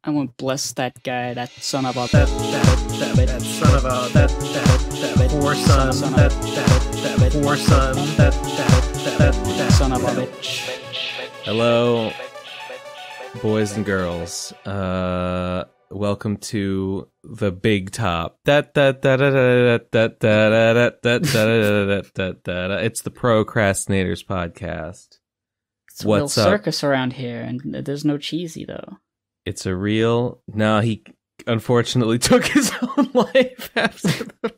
I won't bless that guy, that son of a that son of a that poor son that poor son that son of a bitch. Hello, boys and girls. Welcome to the big top. It's the Pro Crastinators podcast. It's a real circus around here, and there's no cheesy though. It's a real. No, he unfortunately took his own life after the.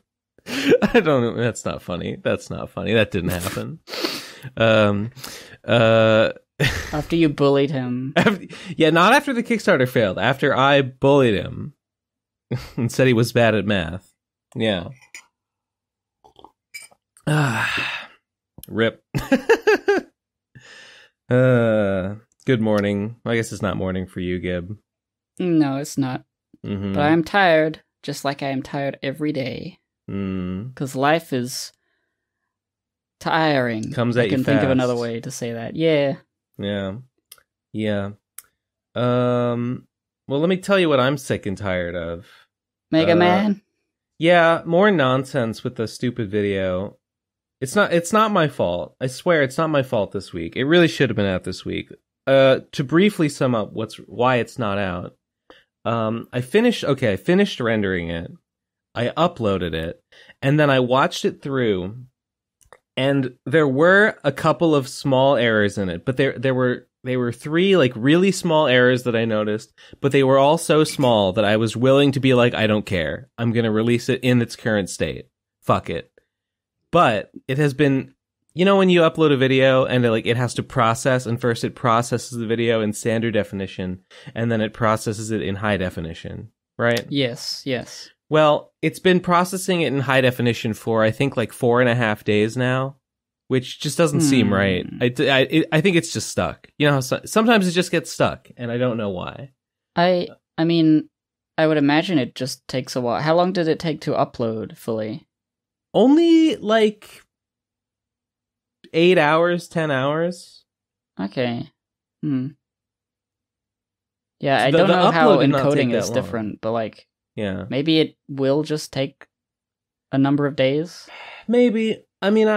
I don't know. That's not funny. That didn't happen. After you bullied him. Not after the Kickstarter failed. After I bullied him and said he was bad at math. Yeah. Rip. Good morning. I guess it's not morning for you, Gib. No, it's not. Mm-hmm. But I'm tired, just like I am tired every day. Because life is tiring. Comes at you fast. I can think of another way to say that. Yeah. Yeah. Well, let me tell you what I'm sick and tired of. Mega Man? Yeah, more nonsense with the stupid video. It's not my fault. I swear it's not my fault this week. It really should have been out this week. To briefly sum up why it's not out. I finished rendering it. I uploaded it, and then I watched it through, and there were a couple of small errors in it, but they were three like really small errors that I noticed, but they were all so small that I was willing to be like, I don't care. I'm going to release it in its current state. Fuck it. But it has been, when you upload a video and it has to process, and first it processes the video in standard definition, and then it processes it in high definition, right? Yes. Well, it's been processing it in high definition for, I think, like 4.5 days now, which just doesn't seem right. I think it's just stuck. Sometimes it just gets stuck, and I don't know why. I mean, I would imagine it just takes a while. How long did it take to upload fully? Only, 8 hours, 10 hours. Okay. Yeah, I don't know how encoding is different, but, yeah, maybe it will just take a number of days? Maybe. I mean,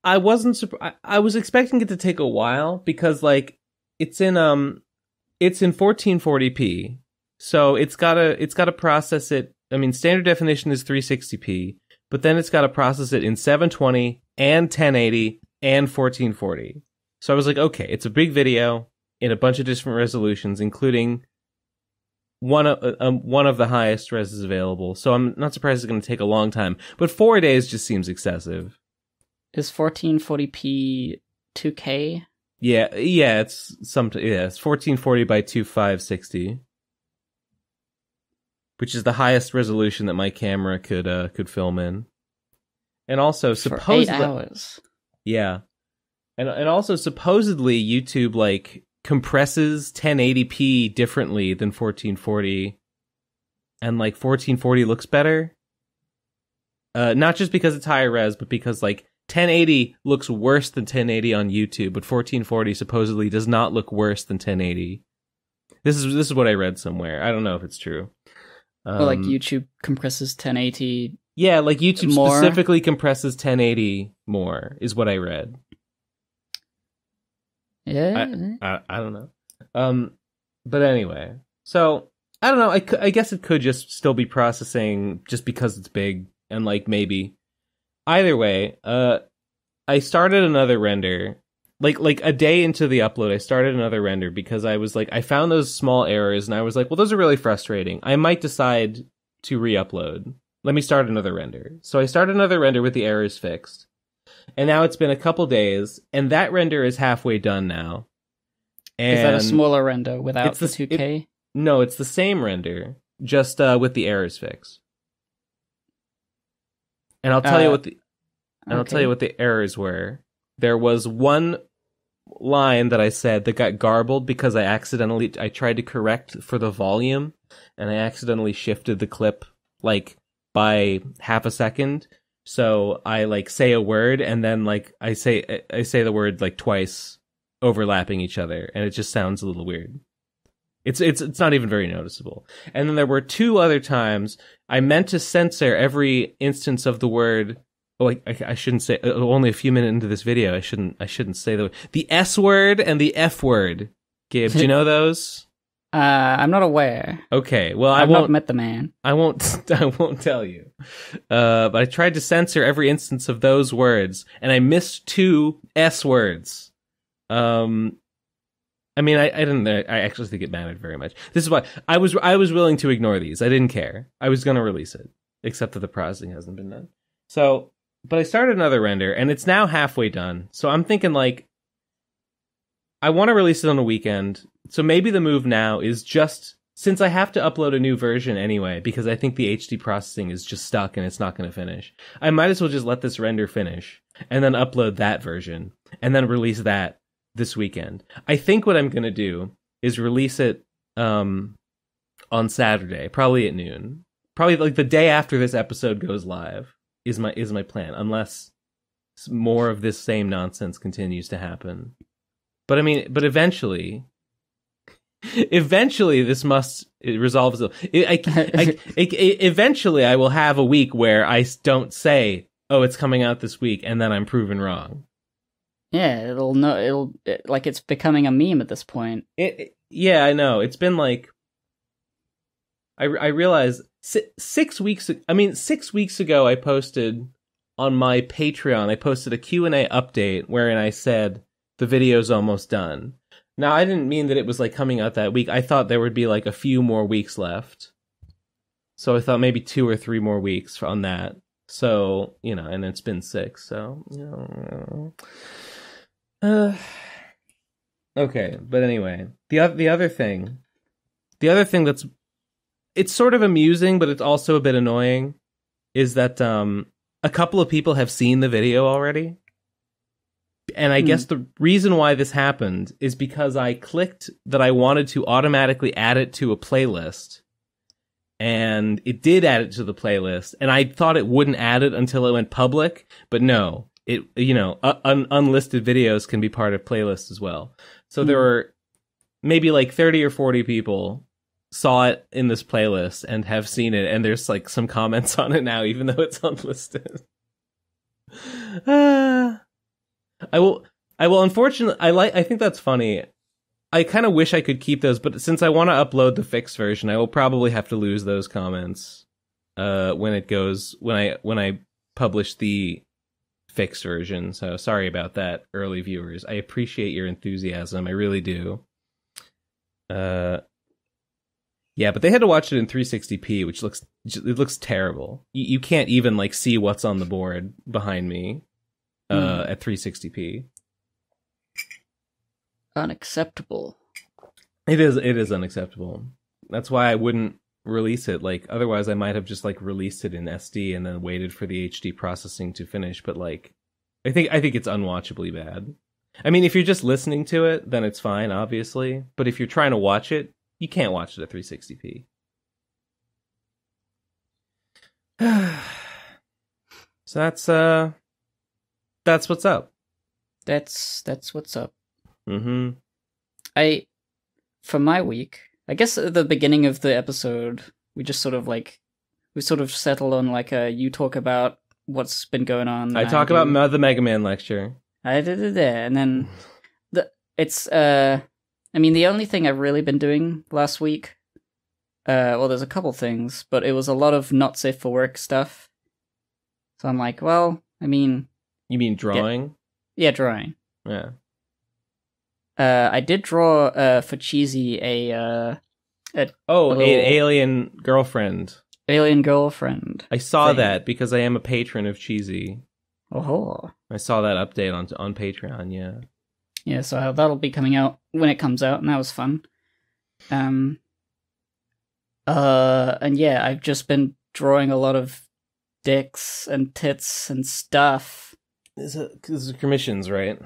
I wasn't I was expecting it to take a while because it's in 1440p. So it's got to process it. I mean, standard definition is 360p, but then it's got to process it in 720 and 1080 and 1440. So I was like, okay, it's a big video in a bunch of different resolutions, including one of the highest reses available. So I'm not surprised it's going to take a long time. But 4 days just seems excessive. Is 1440p 2K? Yeah, it's 1440 by 2560, which is the highest resolution that my camera could film in. And also supposedly for 8 hours. Yeah. And also supposedly YouTube compresses 1080p differently than 1440, and 1440 looks better. Not just because it's higher res, but because 1080 looks worse than 1080 on YouTube, but 1440 supposedly does not look worse than 1080. This is what I read somewhere. I don't know if it's true. YouTube compresses 1080. Yeah, YouTube more? Specifically compresses 1080 more is what I read. Yeah, I don't know. But anyway, so I don't know. I guess it could just still be processing just because it's big, and maybe. Either way, I started another render. Like a day into the upload, I started another render because I was I found those small errors, and I was like, well, those are really frustrating. I might decide to re-upload. Let me start another render. So I started another render with the errors fixed. And now it's been a couple days, and that render is halfway done now. And is that a smaller render without the 2K? No, it's the same render, just with the errors fixed. And I'll tell you what the errors were. There was one line that I said that got garbled because I tried to correct for the volume, and I accidentally shifted the clip by half a second. So I say a word, and then I say the word twice, overlapping each other, and it just sounds a little weird. It's not even very noticeable. And then there were 2 other times I meant to censor every instance of the word. Oh, I shouldn't say. Only a few minutes into this video, I shouldn't say the S word and the F word. Gabe, do you know those? I'm not aware. Okay, well, I've not met the man. I won't tell you. But I tried to censor every instance of those words, and I missed 2 S words. I mean, I didn't. I actually think it mattered very much. This is why I was willing to ignore these. I didn't care. I was going to release it, except that the processing hasn't been done. So, but I started another render, and it's now halfway done. So I'm thinking, like, I want to release it on a weekend. So maybe the move now is just, since I have to upload a new version anyway, because I think the HD processing is just stuck and it's not going to finish, I might as well just let this render finish and then upload that version and then release that this weekend. I think what I'm going to do is release it on Saturday, probably at noon. Probably like the day after this episode goes live is my plan, unless more of this same nonsense continues to happen. But I mean, but eventually this must resolve itself. Eventually I will have a week where I don't say, oh, it's coming out this week, and then I'm proven wrong. Yeah, like it's becoming a meme at this point. Yeah, I know. It's been like, I realized 6 weeks. I mean, 6 weeks ago, I posted on my Patreon. I posted a Q&A update wherein I said the video's almost done. Now, I didn't mean that it was like coming out that week. I thought there would be like a few more weeks left. So I thought maybe 2 or 3 more weeks on that. So, you know, and it's been 6. So, you know. Okay, but anyway, the other thing that's, it's sort of amusing, but it's also a bit annoying, is that a couple of people have seen the video already. And I guess the reason why this happened is because I clicked that I wanted to automatically add it to a playlist, and it did add it to the playlist, and I thought it wouldn't add it until it went public, but no. It, you know, unlisted videos can be part of playlists as well. So there were maybe like 30 or 40 people saw it in this playlist and have seen it, and there's like some comments on it now, even though it's unlisted. I will unfortunately, I think that's funny. I kind of wish I could keep those, but since I want to upload the fixed version, I will probably have to lose those comments when I publish the fixed version. So sorry about that, early viewers. I appreciate your enthusiasm. I really do. Yeah, but they had to watch it in 360p, which looks terrible. You can't even like see what's on the board behind me at 360p. Unacceptable. It is unacceptable. That's why I wouldn't release it. Like, otherwise I might have just like released it in SD and then waited for the HD processing to finish. But like, I think it's unwatchably bad. I mean, if you're just listening to it, then it's fine, obviously. But if you're trying to watch it, you can't watch it at 360p. So that's what's up. That's what's up. Mm-hmm. For my week, I guess at the beginning of the episode, we sort of settled on like you talk about what's been going on. I talk about the Mega Man lecture. I did it there, and then I mean, the only thing I've really been doing last week, well, there's a couple things, but it was a lot of not safe for work stuff. So I'm like, well, I mean... You mean drawing? Yeah, drawing. Yeah. I did draw for Cheesy an alien girlfriend. Alien girlfriend. I saw that because I am a patron of Cheesy. Oh. I saw that update on Patreon, yeah. Yeah, so that'll be coming out when it comes out, and that was fun. And yeah, I've just been drawing a lot of dicks and tits and stuff. These are commissions, right?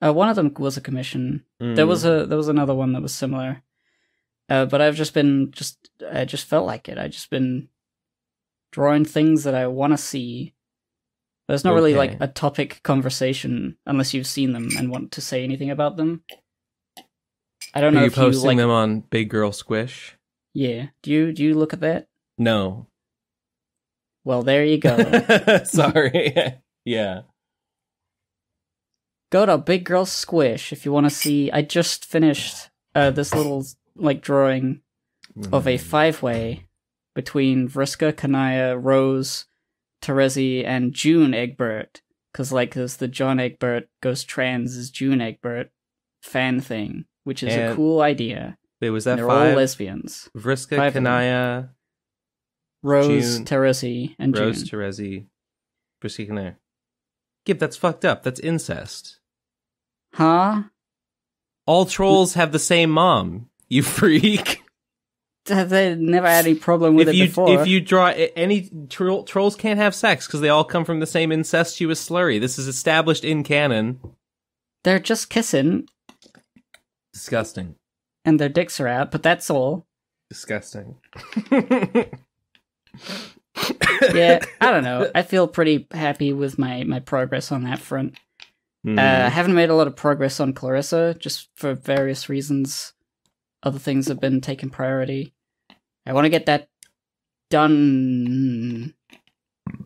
One of them was a commission. There was another one that was similar. But I've just been I just felt like it. I've just been drawing things that I want to see. There's not really like a topic conversation unless you've seen them and want to say anything about them. I don't Are know you if you posting like. them on Big Girl Squish? Yeah. Do you look at that? No. Well, there you go. Sorry. Yeah. Go to Big Girl Squish if you want to see. I just finished this little like drawing of a 5-way between Vriska, Kanaya, Rose, Terezi, and June Egbert. Because like there's the John Egbert goes trans as June Egbert fan thing, which is a cool idea. Wait, was that They're 5? all lesbians. Vriska, 5 of them. Kanaya, Rose, June- Terezi, and Rose, June. Terezi, Vriska, Kanaya. Gib, that's fucked up. That's incest. Huh? All trolls have the same mom. You freak. They never had any problem with it before. If you draw any trolls can't have sex because they all come from the same incestuous slurry. This is established in canon. They're just kissing, Disgusting. and their dicks are out, but that's all. Disgusting. Yeah, I don't know. I feel pretty happy with my progress on that front. I haven't made a lot of progress on Clarissa, just for various reasons. Other things have been taking priority. I want to get that done.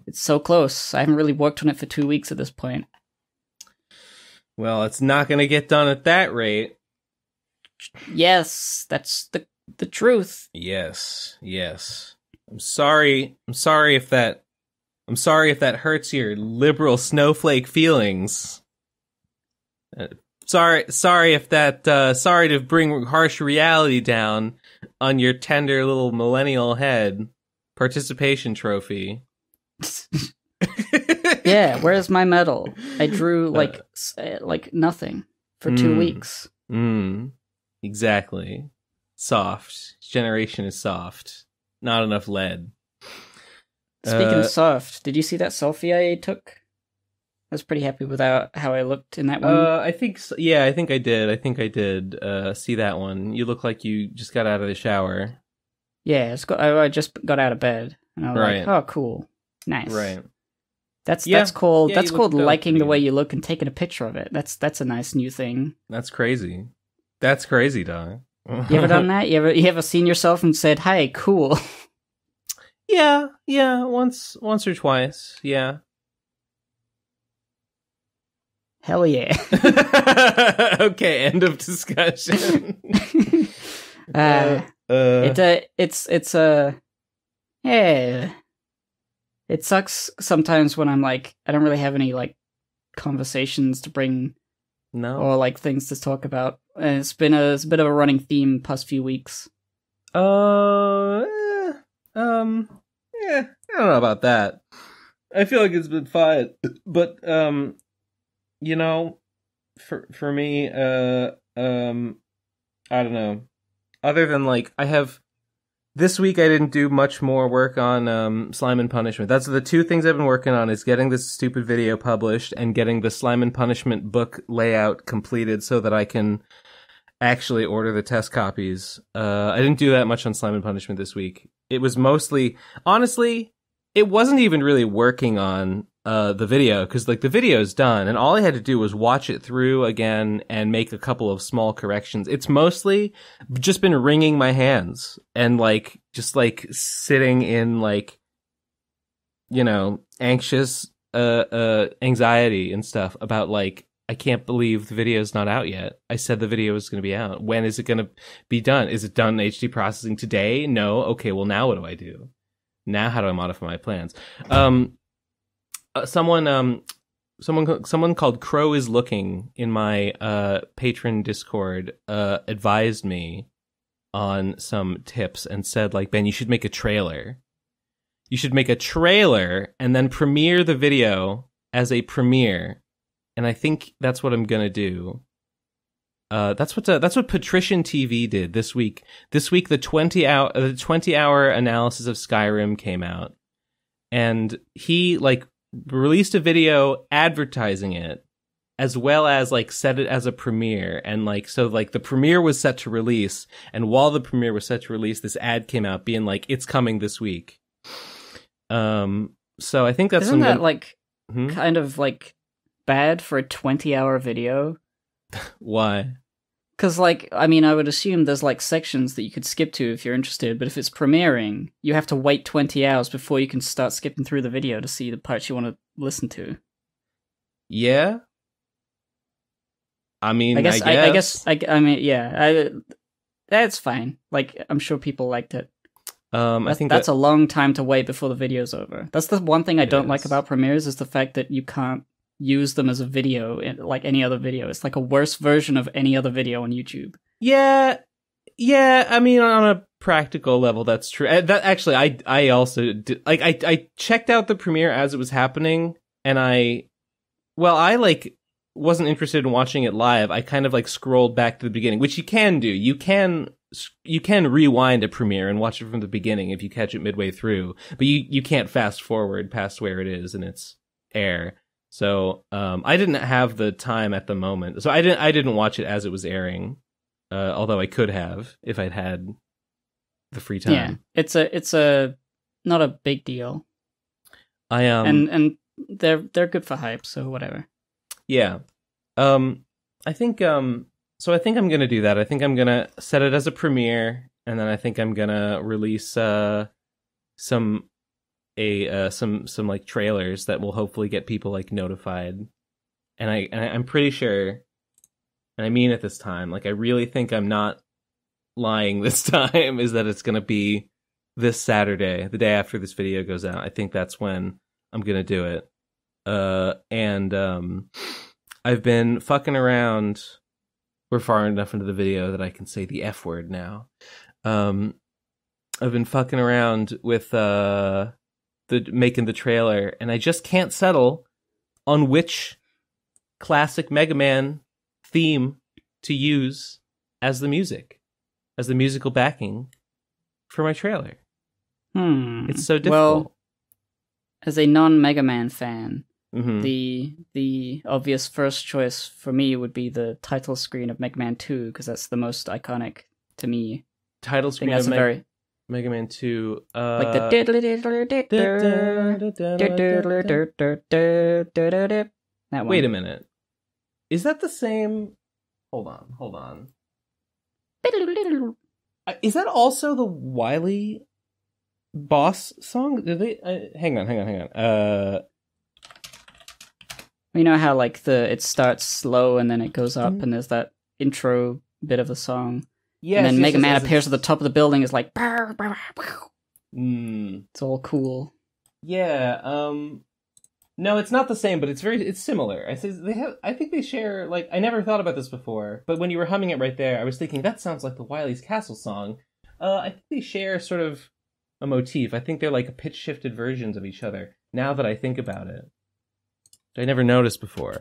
It's so close. I haven't really worked on it for 2 weeks at this point. Well, it's not going to get done at that rate. Yes, that's the truth. Yes. I'm sorry if that hurts your liberal snowflake feelings. Sorry to bring harsh reality down on your tender little millennial head. Participation trophy. Yeah, where's my medal? I drew like nothing for 2 weeks. Exactly. Soft. Generation is soft. Not enough lead. Speaking of soft, did you see that selfie I took? I was pretty happy with how I looked in that one. I think so. Yeah, I think I did see that one. You look like you just got out of the shower. Yeah, I just got out of bed, and I was like, "Oh, cool, nice." Right. That's called liking the pretty way good. you look and taking a picture of it. That's a nice new thing. That's crazy. That's crazy, dog. You ever done that? You ever seen yourself and said, "Hey, cool"? Yeah, once or twice. Yeah. Hell yeah. Okay, end of discussion. It sucks sometimes when I'm like, I don't really have any like conversations to bring or like things to talk about. And it's been a bit of a running theme past few weeks. Yeah, I don't know about that. I feel like it's been fine, but you know, for me, I don't know. Other than like, this week I didn't do much more work on Slime and Punishment. That's the two things I've been working on, is getting this stupid video published and getting the Slime and Punishment book layout completed so that I can actually order the test copies. I didn't do that much on Slime and Punishment this week. It was mostly, honestly, it wasn't even really working on the video, because like the video's done and all I had to do was watch it through again and make a couple of small corrections. It's mostly just been wringing my hands and like just like sitting in like, you know, anxious anxiety and stuff about like, I can't believe the video's not out yet. I said the video was going to be out. When is it going to be done? Is it done HD processing today? No. Okay, well now what do I do? Now how do I modify my plans? Someone called Crow is Looking in my patron Discord advised me on some tips and said, like, Ben, you should make a trailer. You should make a trailer and then premiere the video as a premiere. And I think that's what I'm gonna do. That's what Patrician TV did this week. This week, the 20-hour analysis of Skyrim came out, and he like released a video advertising it, as well as like set it as a premiere. And like, so like the premiere was set to release, and while the premiere was set to release, this ad came out being like, it's coming this week. So I think that's Isn't that like kind of like bad for a 20-hour video? Why? Because, like, I mean, I would assume there's, like, sections that you could skip to if you're interested, but if it's premiering, you have to wait 20 hours before you can start skipping through the video to see the parts you want to listen to. Yeah. I mean, that's fine. Like, I'm sure people liked it. I think that's a long time to wait before the video's over. That's the one thing I don't like is. about premieres is the fact that you can't use them as a video like any other video. It's like a worse version of any other video on YouTube. Yeah. I mean, on a practical level, that's true. That actually, I also did, like, I checked out the premiere as it was happening, and I like wasn't interested in watching it live. I kind of like scrolled back to the beginning, which you can do. You can rewind a premiere and watch it from the beginning if you catch it midway through, but you can't fast forward past where it is in its air. So I didn't have the time at the moment, so I didn't watch it as it was airing, although I could have if I'd had the free time. Yeah, it's a not a big deal. And they're good for hype, so whatever. Yeah. I think so I think I'm going to do that. I think I'm going to set it as a premiere, and then I think I'm going to release some like trailers that will hopefully get people like notified. And I'm pretty sure, and I mean it this time, like I really think I'm not lying this time, is that it's going to be this Saturday, the day after this video goes out. I think that's when I'm going to do it. I've been fucking around. We're far enough into the video that I can say the F word now. I've been fucking around with making the trailer, and I just can't settle on which classic Mega Man theme to use as the musical backing for my trailer. It's so difficult. Well, as a non-Mega Man fan, mm-hmm. the obvious first choice for me would be the title screen of Mega Man 2, because that's the most iconic to me. Title screen of Mega Man 2. Like the that one. Wait a minute. Is that the same? Hold on. Is that also the Wily boss song? Did they? Hang on. You know how like it starts slow and then it goes up, and there's that intro bit of the song. Yes, and then Mega Man yes, appears at the top of the building. Is like, Mm. It's all cool. Yeah. No, it's not the same, but it's similar. I think they share, like, I never thought about this before, but when you were humming it right there, I was thinking that sounds like the Wily's Castle song. I think they share sort of a motif. I think they're like pitch shifted versions of each other. Now that I think about it, I never noticed before.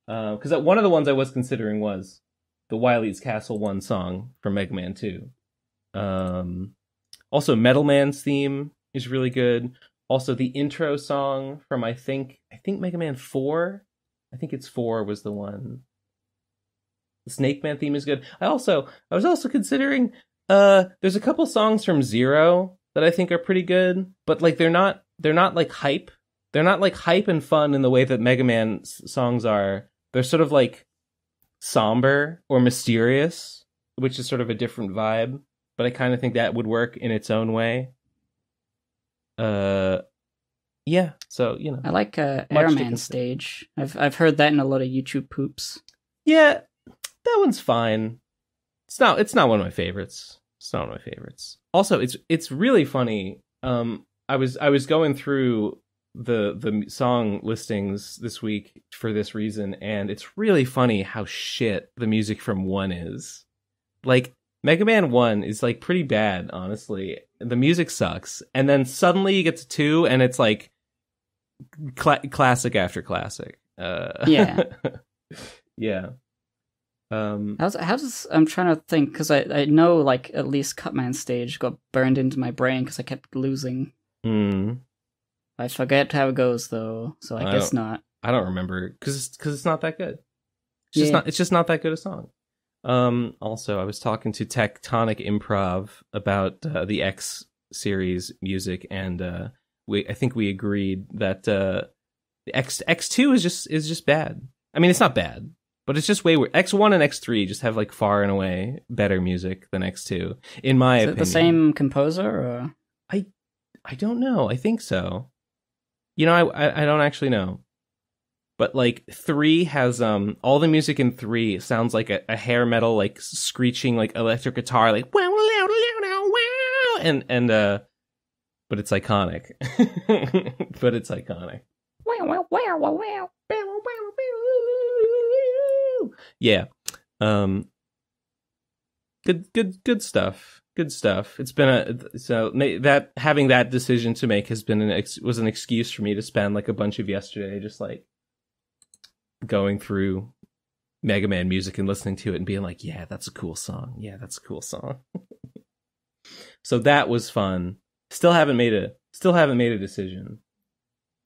Because one of the ones I was considering was the Wily's Castle 1 song from Mega Man 2. Also, Metal Man's theme is really good. Also, the intro song from I think Mega Man 4. I think it's 4 was the one. The Snake Man theme is good. I was also considering there's a couple songs from Zero that I think are pretty good, but like they're not like hype. They're not like hype and fun in the way that Mega Man songs are. They're sort of like somber or mysterious, which is sort of a different vibe, but I kind of think that would work in its own way. Yeah, so you know, I like Airman stage. I've heard that in a lot of YouTube poops. Yeah, that one's fine. It's not one of my favorites. Also, it's really funny. I was going through the song listings this week for this reason, and it's really funny how shit the music from 1 is. Like, Mega Man 1 is like pretty bad, honestly. The music sucks, and then suddenly you get to 2, and it's like classic after classic. Yeah. Yeah. How's I'm trying to think, because I know like at least Cutman stage got burned into my brain because I kept losing. I forget how it goes though, so I guess not. I don't remember because it's not that good. It's just not that good a song. Also, I was talking to Tectonic Improv about the X series music, and I think we agreed that the X2 is just bad. I mean, it's not bad. But it's just way X1 and X3 just have like far and away better music than X2, in my opinion. Is it the same composer? Or? I don't know. I think so. You know, I don't actually know. But like 3 has all the music in 3 sounds like a hair metal, like screeching like electric guitar, like wow, and but it's iconic. But it's iconic. Yeah. Good stuff. Good stuff. It's been that having that decision to make has been was an excuse for me to spend like a bunch of yesterday just like going through Mega Man music and listening to it and being like, yeah, that's a cool song. Yeah, that's a cool song. So that was fun. Still haven't made a decision.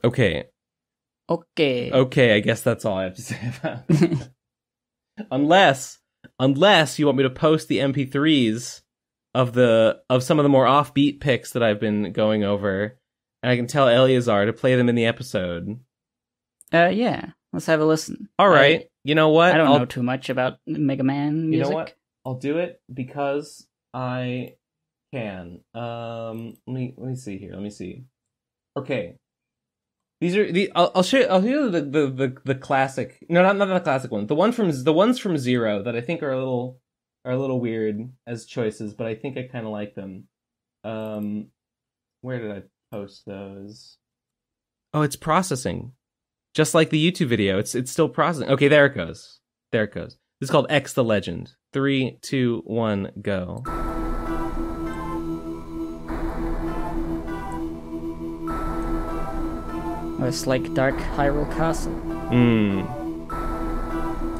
Okay, I guess that's all I have to say about it. Unless you want me to post the MP3s of some of the more offbeat picks that I've been going over, and I can tell Eleazar to play them in the episode. Yeah. Let's have a listen. All right. You know what? I don't know too much about Mega Man music. You know what? I'll do it because I can. Let me see here. Let me see. Okay. These are I'll show you the classic. No, not the classic one. The ones from Zero that I think are a little weird as choices, but I think I kind of like them. Where did I post those? Oh, it's processing. Just like the YouTube video, it's still processing. Okay, there it goes. This is called X the Legend. 3, 2, 1, go. Oh, it's like Dark Hyrule Castle.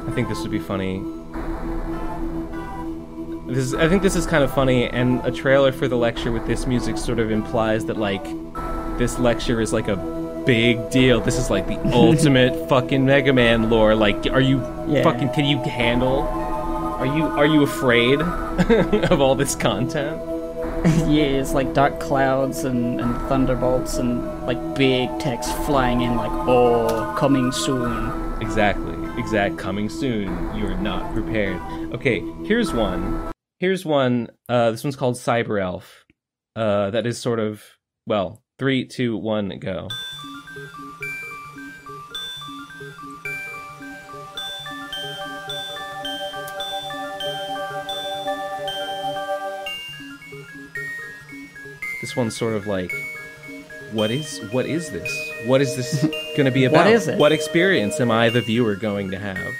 I think this would be funny. I think this is kind of funny, and a trailer for the lecture with this music sort of implies that like this lecture is like a big deal. This is like the ultimate fucking Mega Man lore. Like, are you fucking? Can you handle? Are you afraid of all this content? Yeah, it's like dark clouds and thunderbolts and like big text flying in like, oh, coming soon. Exactly. Coming soon. You are not prepared. Okay, here's one. This one's called Cyber Elf. That is sort of, well, 3, 2, 1, go. This one's sort of like, what is this? What is this going to be about? What is it? What experience am I, the viewer, going to have?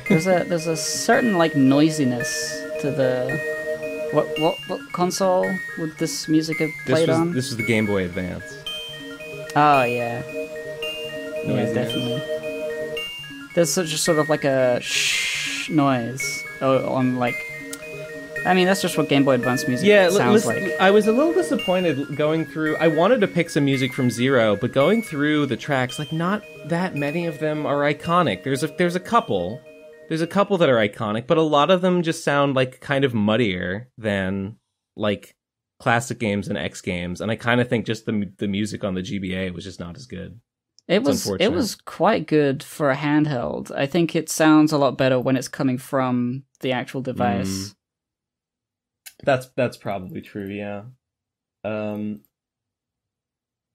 There's a certain like noisiness to the what console would this music have played on? This was the Game Boy Advance. Oh yeah, Noisiness. Definitely. There's such a sort of like a shh noise on like. I mean, that's just what Game Boy Advance music sounds like. I was a little disappointed going through. I wanted to pick some music from Zero, but going through the tracks, like not that many of them are iconic. There's a couple that are iconic, but a lot of them just sound like kind of muddier than like classic games and X games. And I kind of think just the music on the GBA was just not as good. It was quite good for a handheld. I think it sounds a lot better when it's coming from the actual device. That's probably true, yeah.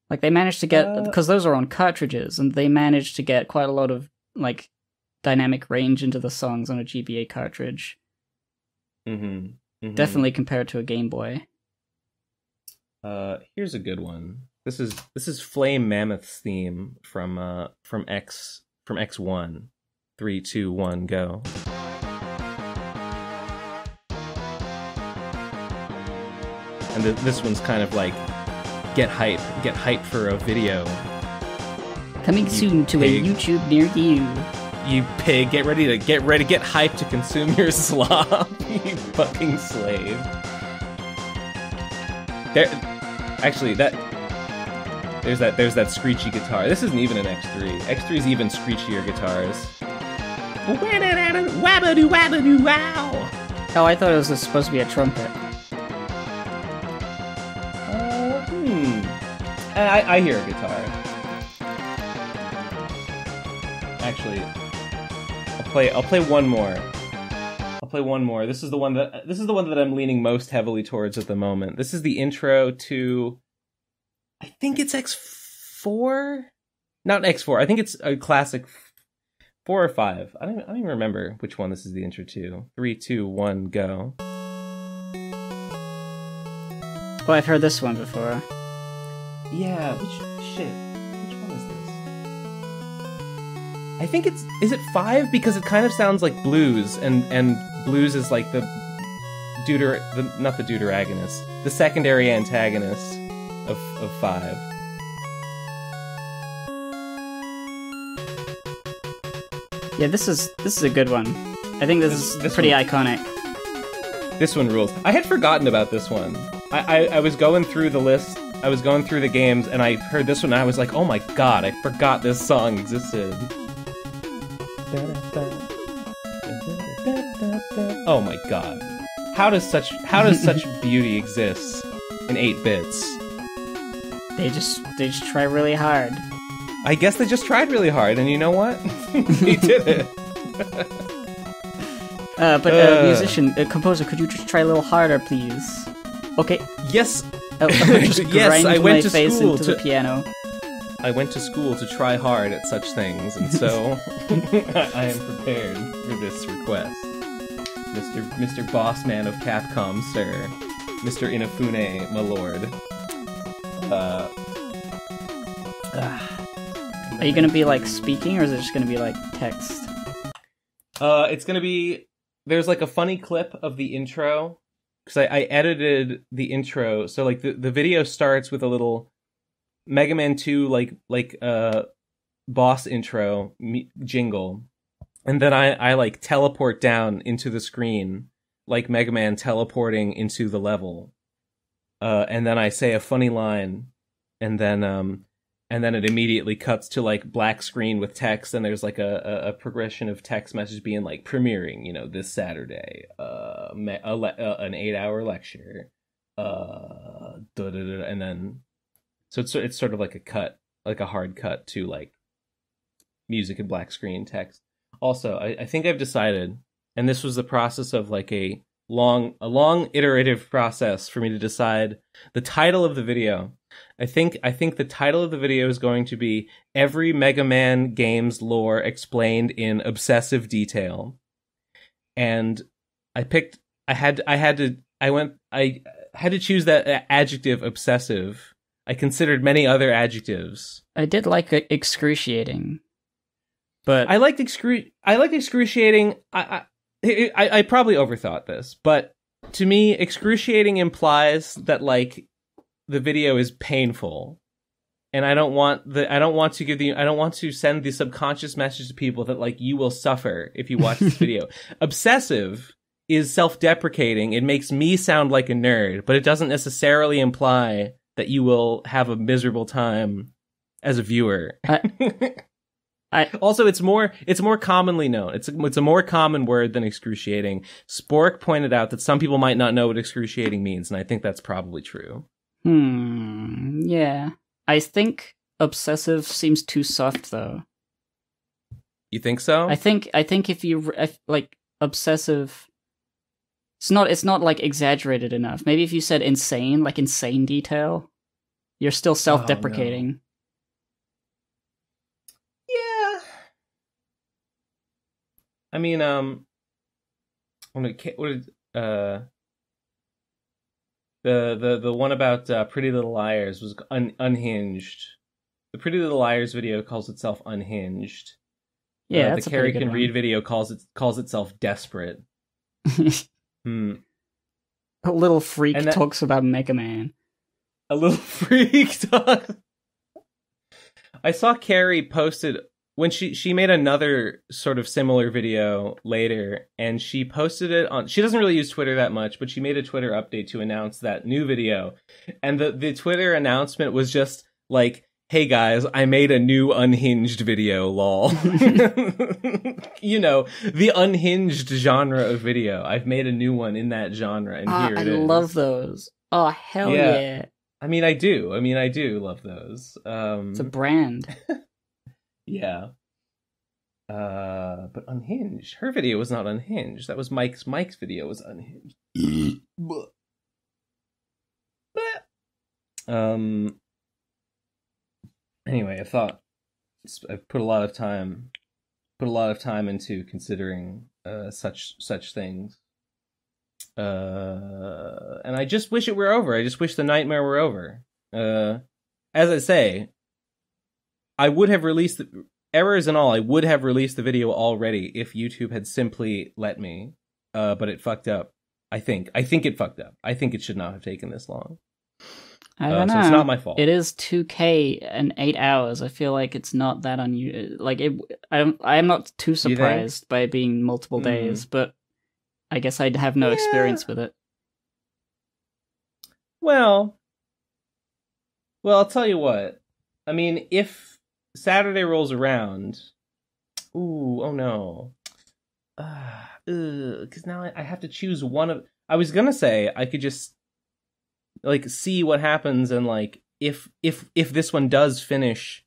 Like they managed to get, because those are on cartridges, and they managed to get quite a lot of like dynamic range into the songs on a GBA cartridge. Definitely compared to a Game Boy. Here's a good one. This is Flame Mammoth's theme from X1. 3, 2, 1, go. And this one's kind of like get hype for a video. Coming soon to a YouTube near you. You pig, get hyped to consume your slop, you fucking slave. There's that screechy guitar. This isn't even an X3. X3's even screechier guitars. Wow. Oh, I thought it was supposed to be a trumpet. I hear a guitar. I'll play one more. I'll play one more. This is the one that I'm leaning most heavily towards at the moment. This is the intro to, I think it's X4? Not X4. I think it's a classic 4 or 5. I don't even remember which one this is the intro to. 3, 2, 1, go. Oh, I've heard this one before. Yeah, which one is this? I think is it 5? Because it kind of sounds like blues, and blues is like not the deuteragonist, the secondary antagonist of 5. Yeah, this is a good one. I think this is pretty iconic. This one rules. I had forgotten about this one. I was going through the list, I was going through the games, and I heard this one, and I was like, oh my god, I forgot this song existed. Oh my god. How does such beauty exist in 8 bits? They just try really hard. I guess they just tried really hard, and you know what? They did it. Musician, composer, could you just try a little harder, please? Okay. Yes. Just yes, I went to face school into the piano. I went to school to try hard at such things, and so I am prepared for this request. Mr. Bossman of Capcom, sir. Mr. Inafune, my lord. Are you gonna be like speaking, or is it just gonna be like text? It's gonna be. There's like a funny clip of the intro, because I edited the intro, so like the video starts with a little Mega Man 2 like boss intro jingle, and then I like teleport down into the screen like Mega Man teleporting into the level, and then I say a funny line, and then it immediately cuts to like black screen with text, and there's like a progression of text message being like premiering, this Saturday, an 8-hour lecture, and then so it's sort of like a cut, like a hard cut to like music and black screen text. Also, I think I've decided, and this was the process of like a long iterative process for me to decide the title of the video. I think the title of the video is going to be Every Mega Man Game's Lore Explained in Obsessive Detail. And I had to choose that adjective, obsessive. I considered many other adjectives. I did like excruciating, but I liked excruciating. I probably overthought this, but to me, excruciating implies that like the video is painful, and I don't want to send the subconscious message to people that like you will suffer if you watch this video. Obsessive is self-deprecating. It makes me sound like a nerd, but it doesn't necessarily imply that you will have a miserable time as a viewer. Also, it's more commonly known. It's a more common word than excruciating. Spork pointed out that some people might not know what excruciating means, and I think that's probably true. Yeah. I think obsessive seems too soft, though. You think so? I think if like obsessive, it's not like exaggerated enough. Maybe if you said insane, like insane detail, you're still self-deprecating. Oh, no. Yeah. I mean, the one about Pretty Little Liars was unhinged. The Pretty Little Liars video calls itself unhinged. Yeah, the Carrie Can Read video calls itself desperate. A little freak talks about Mega Man. A little freak talk. I saw Carrie posted when she made another sort of similar video later, and she posted it on. She doesn't really use Twitter that much, but she made a Twitter update to announce that new video, and the Twitter announcement was just like, "Hey guys, I made a new unhinged video, lol." The unhinged genre of video. I've made a new one in that genre, and here it is. I love those. Oh, hell yeah. I mean, I do love those. It's a brand. Yeah. But Unhinged. Her video was not Unhinged. That was Mike's video was Unhinged. Anyway, I've put a lot of time into considering such things. And I just wish it were over. I just wish the nightmare were over. As I say, I would have released errors and all. I would have released the video already if YouTube had simply let me. But it fucked up. I think it fucked up. I think it should not have taken this long. I don't know. So it's not my fault. It is 2K and 8 hours. I feel like it's not that unusual. Like I'm not too surprised by it being multiple days, but I guess I'd have no experience with it. Well, I'll tell you what. I mean, if Saturday rolls around, oh no, because now I have to choose one of. I was gonna say I could just like see what happens, and like if this one does finish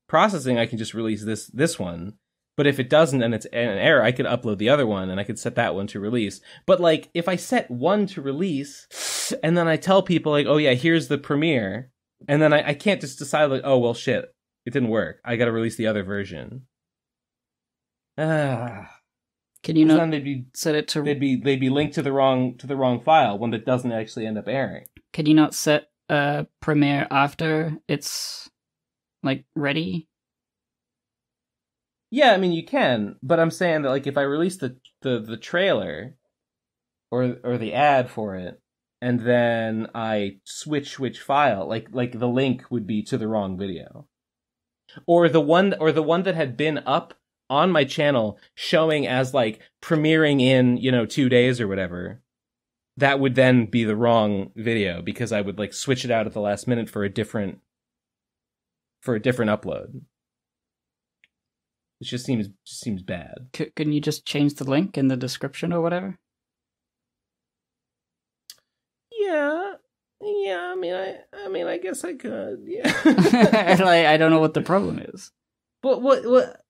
processing, I can just release this one. But if it doesn't and it's an error, I could upload the other one and I could set that one to release. But like if I set one to release and then I tell people like, oh yeah, here's the premiere, and then I can't just decide like, oh well shit, it didn't work. I got to release the other version. Can you not set it to? They'd be linked to the wrong file, one that doesn't actually end up airing. Can you not set premiere after it's like ready? Yeah, I mean you can, but I'm saying that like if I release the trailer or the ad for it, and then I switch which file, like the link would be to the wrong video, or the one that had been up on my channel showing as like premiering in 2 days or whatever, that would then be the wrong video because I would like switch it out at the last minute for a different upload. It just seems bad. Can you just change the link in the description or whatever? Yeah. I mean, I guess I could. Yeah. Like, I don't know what the problem is. But what?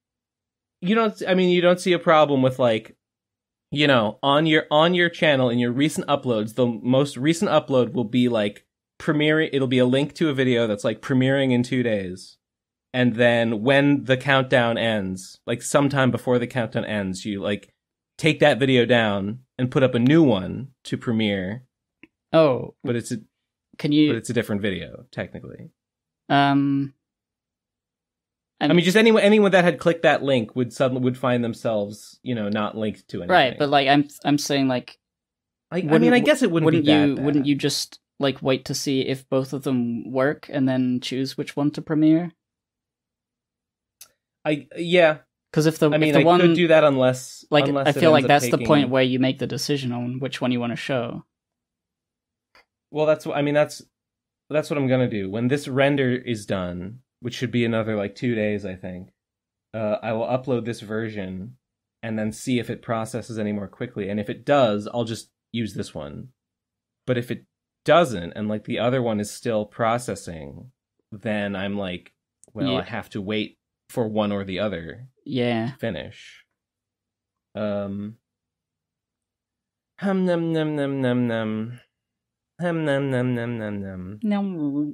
You don't see a problem with like, on your channel in your recent uploads, the most recent upload will be like premiering. It'll be a link to a video that's like premiering in 2 days. And then when the countdown ends, like sometime before the countdown ends, you like take that video down and put up a new one to premiere. Oh, but it's a different video technically. I mean, just anyone that had clicked that link would find themselves, not linked to anything. Right, but like I'm saying, like, I guess it wouldn't be that bad. Wouldn't you just like wait to see if both of them work and then choose which one to premiere? Yeah. Because if the I one could do that unless I feel like that's the point where you make the decision on which one you want to show. Well, that's what I'm gonna do when this render is done, which should be another like 2 days, I think. I will upload this version and then see if it processes any more quickly, and if it does, I'll just use this one. But if it doesn't, and like the other one is still processing, then I'm like, well, I have to wait for one or the other. Yeah. Finish. Hum num num num num num. Hum num num num num num. No.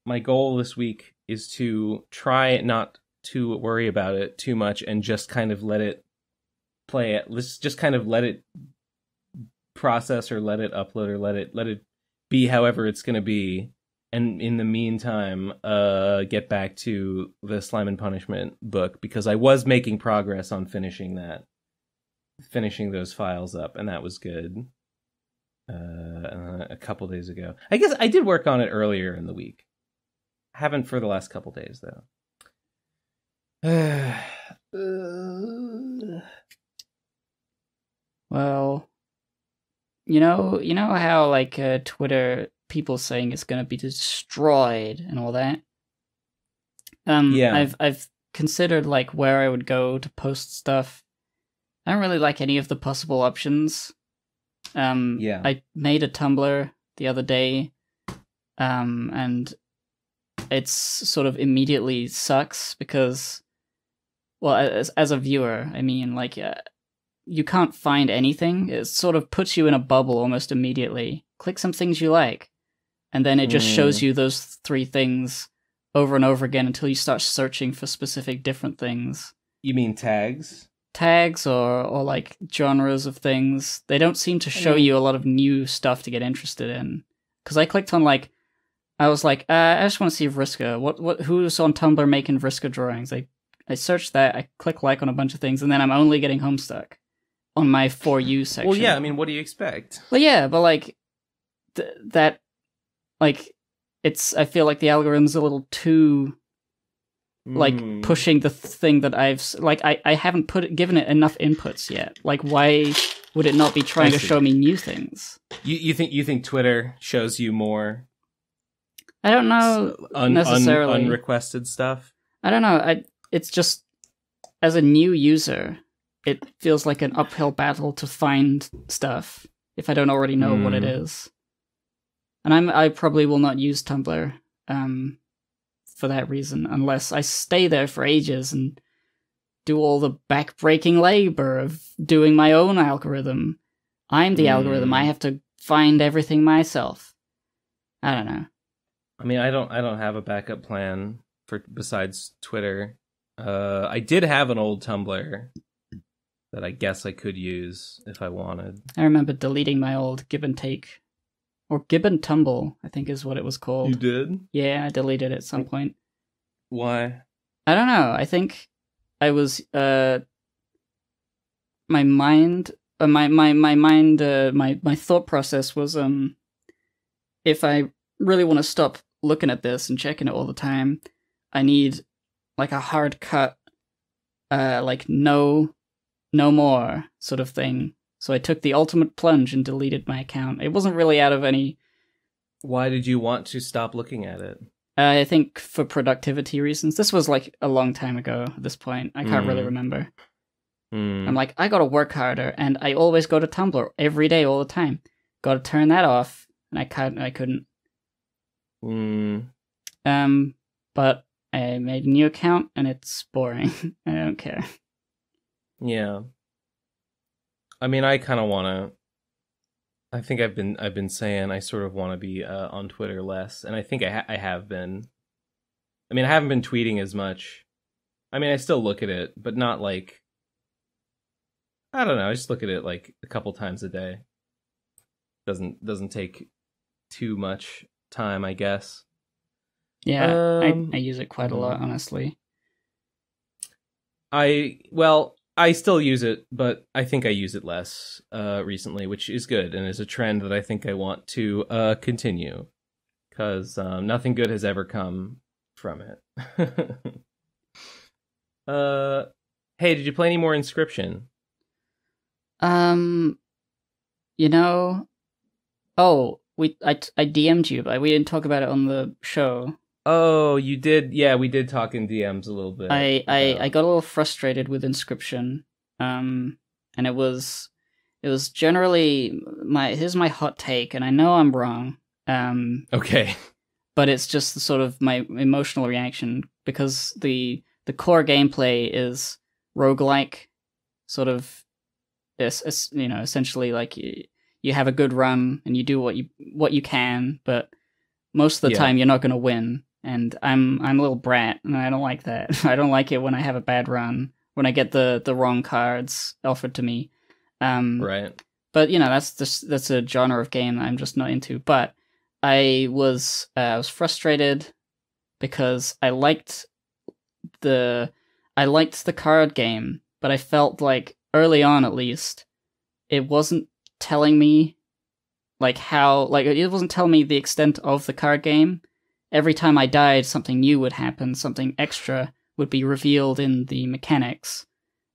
My goal this week is to try not to worry about it too much and just kind of let it play it. Let's just kind of let it process or let it upload or let it be however it's going to be. And in the meantime, get back to the Slime and Punishment book, because I was making progress on finishing those files up, and that was good. A couple days ago. I guess I did work on it earlier in the week. Haven't for the last couple days, though. Well, you know how like Twitter, people saying it's going to be destroyed and all that. Yeah. I've considered like where I would go to post stuff. I don't really like any of the possible options. I made a Tumblr the other day, and it's sort of immediately sucks because, well, as a viewer, I mean, like, you can't find anything. It sort of puts you in a bubble almost immediately. Click some things you like, and then it just shows you those 3 things over and over again until you start searching for specific different things. You mean tags? Tags or like genres of things. They don't seem to show you a lot of new stuff to get interested in. Because I clicked on like, I was like, I just want to see Vriska. Who's on Tumblr making Vriska drawings? I searched that. I click like on a bunch of things, and then I'm only getting Homestuck on my For You section. Well, yeah. I mean, what do you expect? Well, yeah, but like that, like I feel like the algorithm's a little too like pushing the thing that I haven't given it enough inputs yet. Like, why would it not be trying to show me new things? You think Twitter shows you more? I don't know necessarily unrequested stuff. I don't know. It's just, as a new user, it feels like an uphill battle to find stuff if I don't already know what it is. And I probably will not use Tumblr for that reason, unless I stay there for ages and do all the back-breaking labor of doing my own algorithm. I'm the algorithm. I have to find everything myself. I don't know. I mean, I don't have a backup plan besides Twitter. I did have an old Tumblr that I guess I could use if I wanted. I remember deleting my old Give and Take. Or Gib and Tumble, I think is what it was called. You did? Yeah, I deleted it at some point. Why? I don't know. I think I was my thought process was if I really want to stop looking at this and checking it all the time, I need like a hard cut, like no more sort of thing. So I took the ultimate plunge and deleted my account. It wasn't really out of any... Why did you want to stop looking at it? I think for productivity reasons. This was like a long time ago at this point. I can't really remember. I'm like, I gotta work harder, and I always go to Tumblr every day, all the time. Gotta turn that off, and I couldn't. But I made a new account, and it's boring. I don't care. Yeah. I mean, I kind of want to. I think I've been saying I sort of want to be on Twitter less, and I think I have been. I mean, I haven't been tweeting as much. I mean, I still look at it, but not like. I don't know. I just look at it like a couple times a day. Doesn't take too much time, I guess. Yeah, I use it quite a lot, honestly. I still use it, but I think I use it less recently, which is good, and is a trend that I think I want to continue, because nothing good has ever come from it. Hey, did you play any more Inscryption? You know, I DM'd you, but we didn't talk about it on the show. Oh, you did? Yeah, we did talk in DMs a little bit. I got a little frustrated with Inscryption, and it was generally here's my hot take, and I know I'm wrong. Okay. But it's just sort of my emotional reaction, because the core gameplay is roguelike, sort of, essentially like you have a good run and you do what you can, but most of the time you're not going to win. And I'm a little brat, and I don't like that. I don't like it when I have a bad run, when I get the wrong cards offered to me. Right. But that's a genre of game that I'm just not into. But I was frustrated because I liked the card game, but I felt like early on, at least, it wasn't telling me it wasn't telling me the extent of the card game. Every time I died, something new would happen, something extra would be revealed in the mechanics.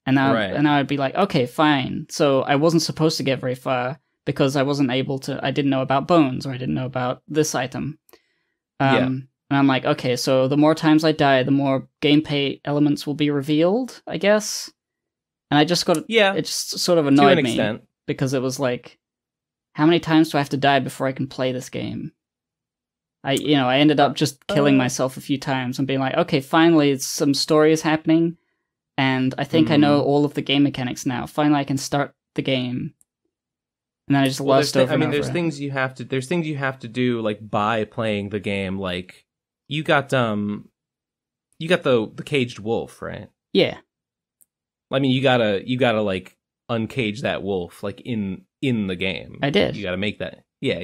And now I'd be like, okay, fine. So I wasn't supposed to get very far because I didn't know about bones, or I didn't know about this item. And I'm like, okay, so the more times I die, the more gameplay elements will be revealed, I guess. And I just it just sort of annoyed me extent. Because it was like, how many times do I have to die before I can play this game? I ended up just killing myself a few times and being like, okay, finally some story is happening, and I think I know all of the game mechanics now. Finally, I can start the game. And then I just lost over and over. There's things you have to do like by playing the game. Like you got the caged wolf, right? Yeah. I mean, you gotta like uncage that wolf like in the game. I did. You gotta make that. Yeah.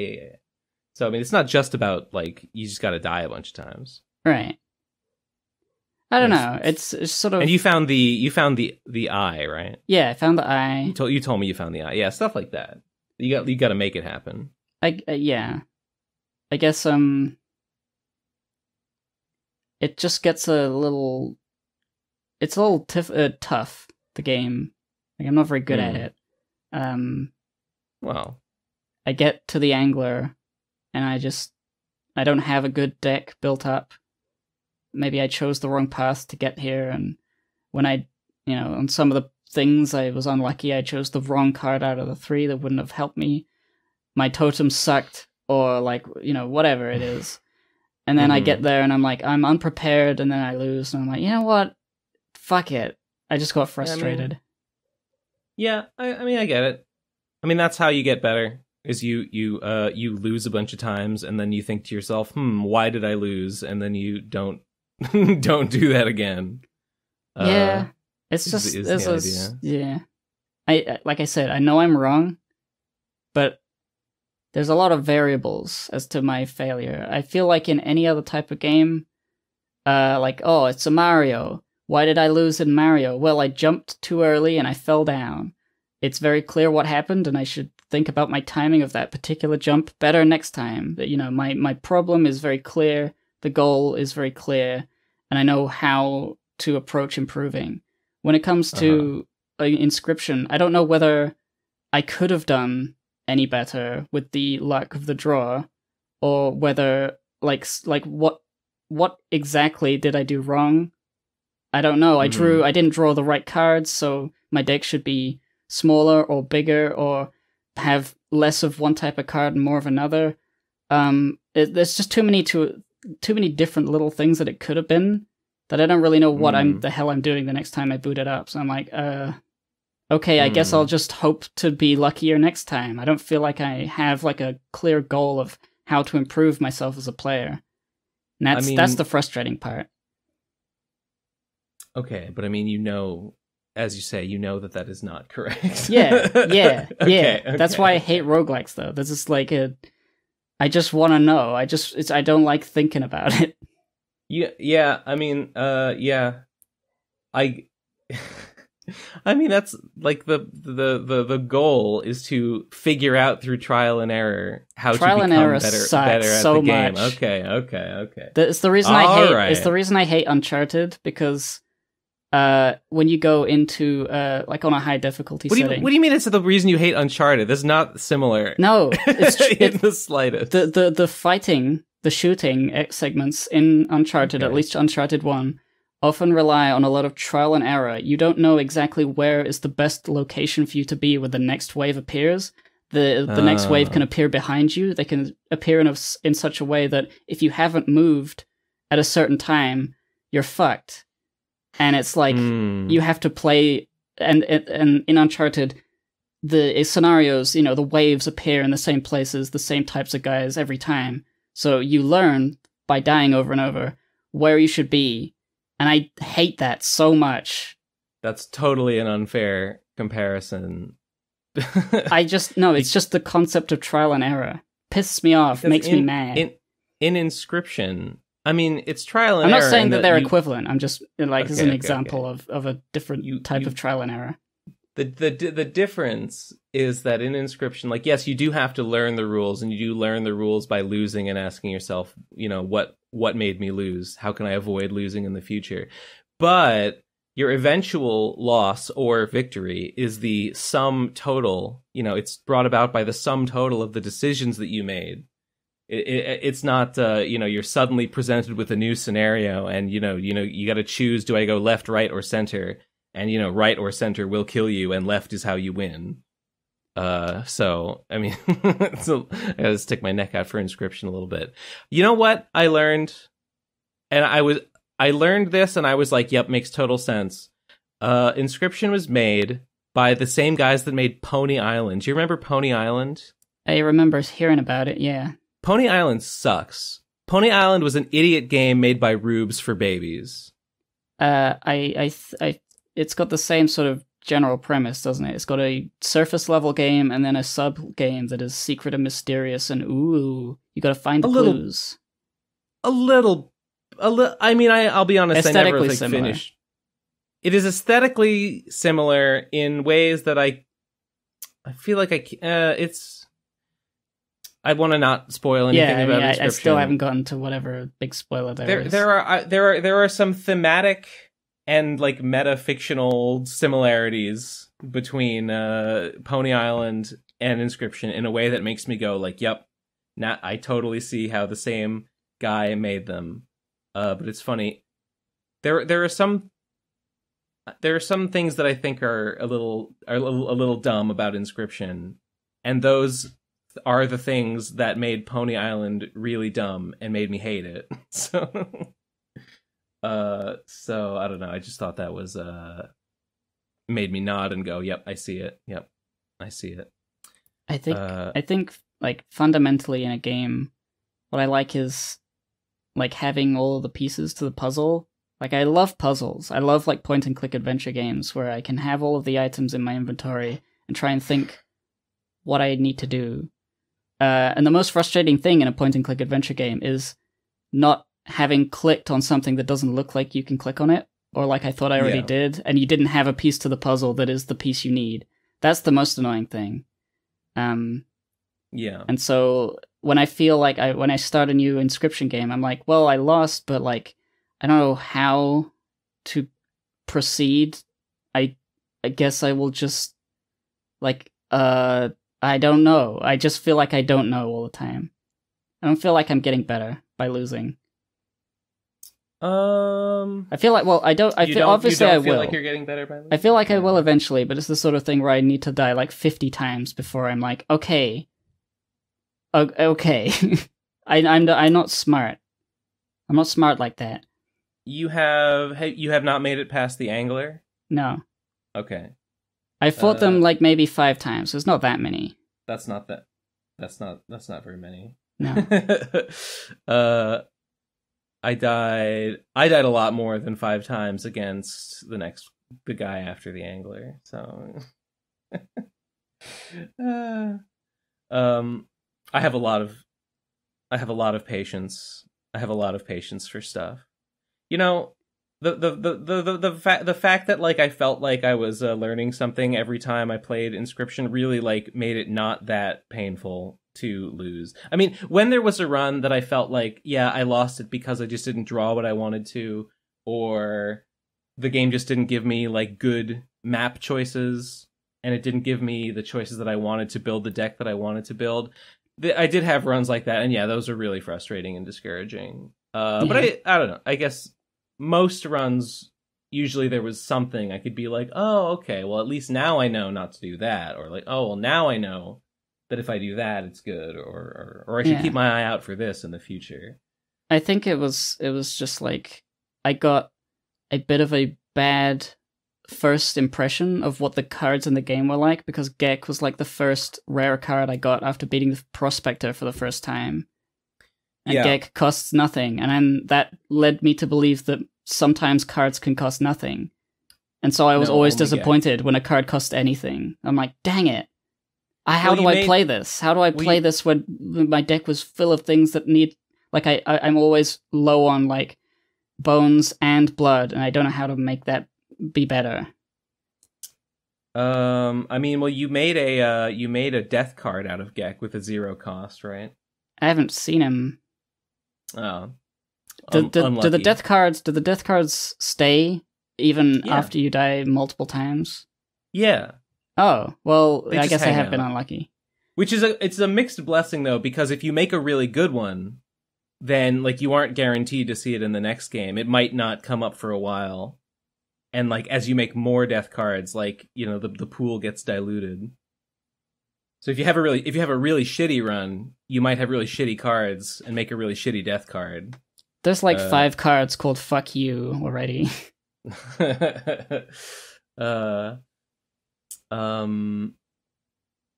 So I mean, it's not just about like you just gotta die a bunch of times. Right. I don't know. It's sort of. And you found the eye, right? Yeah, I found the eye. You told me you found the eye. Yeah, stuff like that. You got to make it happen. Yeah. I guess it just gets a little. It's a little tough. The game, like I'm not very good at it. Well, I get to the angler, and I don't have a good deck built up. Maybe I chose the wrong path to get here, and when on some of the things I was unlucky, I chose the wrong card out of the 3 that wouldn't have helped me. My totem sucked, or like, whatever it is. And then I get there and I'm like, I'm unprepared, and then I lose, and I'm like, you know what? Fuck it. I just got frustrated. I mean, I get it. I mean, that's how you get better. Is you lose a bunch of times, and then you think to yourself, why did I lose? And then you don't do that again. Yeah, it's just is the idea. Yeah. I like I said, I know I'm wrong, but there's a lot of variables as to my failure. I feel like in any other type of game, it's a Mario. Why did I lose in Mario? Well, I jumped too early and I fell down. It's very clear what happened, and I should think about my timing of that particular jump better next time. That my problem is very clear, the goal is very clear, and I know how to approach improving. When it comes to Inscryption, I don't know whether I could have done any better with the luck of the draw, or whether what exactly did I do wrong? I don't know. I didn't draw the right cards, so my deck should be smaller or bigger, or have less of one type of card and more of another. There's just too many different little things that it could have been, that I don't really know what the hell I'm doing the next time I boot it up. So I'm like, okay, I guess I'll just hope to be luckier next time. I don't feel like I have like a clear goal of how to improve myself as a player. And that's the frustrating part. Okay, but I mean, as you say, that is not correct. Yeah. Okay. That's why I hate roguelikes, though. This is like I just want to know. I don't like thinking about it. Yeah. I mean, I mean, that's like the goal is to figure out through trial and error how to become better at the game. Much. Okay. It's the reason It's the reason I hate Uncharted, because when you go into like on a high difficulty setting. What do you mean it's the reason you hate Uncharted? That's not similar. No, it's in the slightest. The fighting, the shooting segments in Uncharted, at least Uncharted 1, often rely on a lot of trial and error. You don't know exactly where is the best location for you to be when the next wave appears. The next wave can appear behind you. They can appear in such a way that if you haven't moved at a certain time, you're fucked. And it's like you have to play, and in Uncharted, the scenarios, the waves appear in the same places, the same types of guys every time. So you learn by dying over and over where you should be. And I hate that so much. That's totally an unfair comparison. It's just the concept of trial and error. Pisses me off, makes me mad. In Inscryption, I mean, it's trial and error. I'm not saying that they're equivalent. I'm just as an example of a different type of trial and error. The difference is that in Inscryption, like, yes, you do have to learn the rules, and you do learn the rules by losing and asking yourself, what made me lose? How can I avoid losing in the future? But your eventual loss or victory is the sum total. It's brought about by the sum total of the decisions that you made. It's not, you're suddenly presented with a new scenario, and you got to choose: do I go left, right, or center? And right or center will kill you, and left is how you win. So I mean, so I gotta stick my neck out for Inscryption a little bit. You know what I learned, and I learned this, and I was like, "Yep, makes total sense." Inscryption was made by the same guys that made Pony Island. Do you remember Pony Island? I remember hearing about it. Yeah. Pony Island sucks. Pony Island was an idiot game made by rubes for babies. It's got the same sort of general premise, doesn't it? It's got a surface level game and then a sub game that is secret and mysterious, and ooh, you got to find the clues. A little. I mean, I'll be honest. I never finished. It is aesthetically similar in ways that I feel like it's. I want to not spoil anything about Inscryption. I still haven't gotten to whatever big spoiler there is. There are some thematic and like meta-fictional similarities between Pony Island and Inscryption in a way that makes me go like, yep, now I totally see how the same guy made them. But it's funny. There are some things that I think are a little dumb about Inscryption, and those are the things that made Pony Island really dumb and made me hate it. So I don't know. I just thought that was made me nod and go, "Yep, I see it. Yep, I see it." I think like fundamentally in a game, what I like is like having all the pieces to the puzzle. Like I love puzzles. I love like point and click adventure games where I can have all of the items in my inventory and try and think what I need to do. And the most frustrating thing in a point and click adventure game is not having clicked on something that doesn't look like you can click on it, or like I thought I already did, and you didn't have a piece to the puzzle that is the piece you need. That's the most annoying thing. Yeah. And so when I feel like when I start a new Inscryption game, I'm like, well, I lost, but like I don't know how to proceed. I guess I will just like I don't know. I just feel like I don't know all the time. I don't feel like I'm getting better by losing. I feel like, well, I don't. I feel obviously I will. Feel like you're getting better by losing? I feel like I will eventually, but it's the sort of thing where I need to die like 50 times before I'm like, okay, okay. I'm not smart. I'm not smart like that. You have not made it past the angler? No. Okay. I fought them like maybe 5 times. There's not that many. That's not very many. No. I died a lot more than 5 times against the guy after the angler. So I have a lot of patience. I have a lot of patience for stuff. You know, the fact that like I felt like I was learning something every time I played Inscryption really like made it not that painful to lose. I mean, when there was a run that I felt like, yeah, I lost it because I just didn't draw what I wanted to, or the game just didn't give me like good map choices, and it didn't give me the choices that I wanted to build the deck that I wanted to build. I did have runs like that, and yeah, those are really frustrating and discouraging. But I don't know. I guess most runs, usually there was something I could be like, oh, okay, well, at least now I know not to do that, or like, oh, well, now I know that if I do that, it's good, or I should keep my eye out for this in the future. I think it was just like I got a bit of a bad first impression of what the cards in the game were like, because Gek was like the first rare card I got after beating the Prospector for the first time. And Gek costs nothing, and then that led me to believe that sometimes cards can cost nothing. And so I was always disappointed when a card cost anything. I'm like, dang it. How do I play this? How do I play this when my deck was full of things that need... Like, I'm always low on, like, bones and blood, and I don't know how to make that be better. I mean, well, you made a death card out of Gek with a 0 cost, right? I haven't seen him. Oh. Do the death cards stay even after you die multiple times? Yeah. Oh, well, I guess I have been unlucky. Which is it's a mixed blessing, though, because if you make a really good one, then like you aren't guaranteed to see it in the next game. It might not come up for a while. And like as you make more death cards, like, you know, the pool gets diluted. So if you have a really shitty run, you might have really shitty cards and make a really shitty death card. There's like 5 cards called "fuck you" already.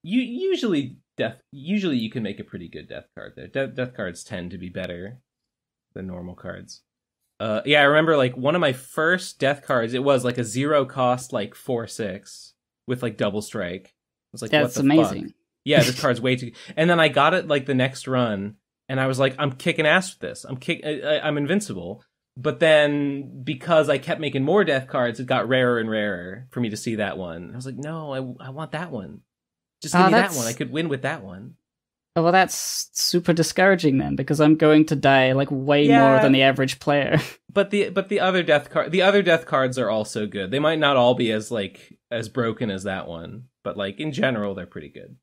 Usually you can make a pretty good death card there. Death cards tend to be better than normal cards. Yeah, I remember like one of my first death cards. It was like a 0 cost, like 4/6 with like double strike. I was like, that's what the amazing. Fuck? Yeah, this card's way too. And then I got it like the next run, and I was like, I'm kicking ass with this. I'm invincible. But then because I kept making more death cards, it got rarer and rarer for me to see that one. I was like, no, I want that one. Just give me that one. I could win with that one. Oh, well, that's super discouraging then, because I'm going to die like way more than the average player. But the other death cards are also good. They might not all be as broken as that one, but like in general, they're pretty good.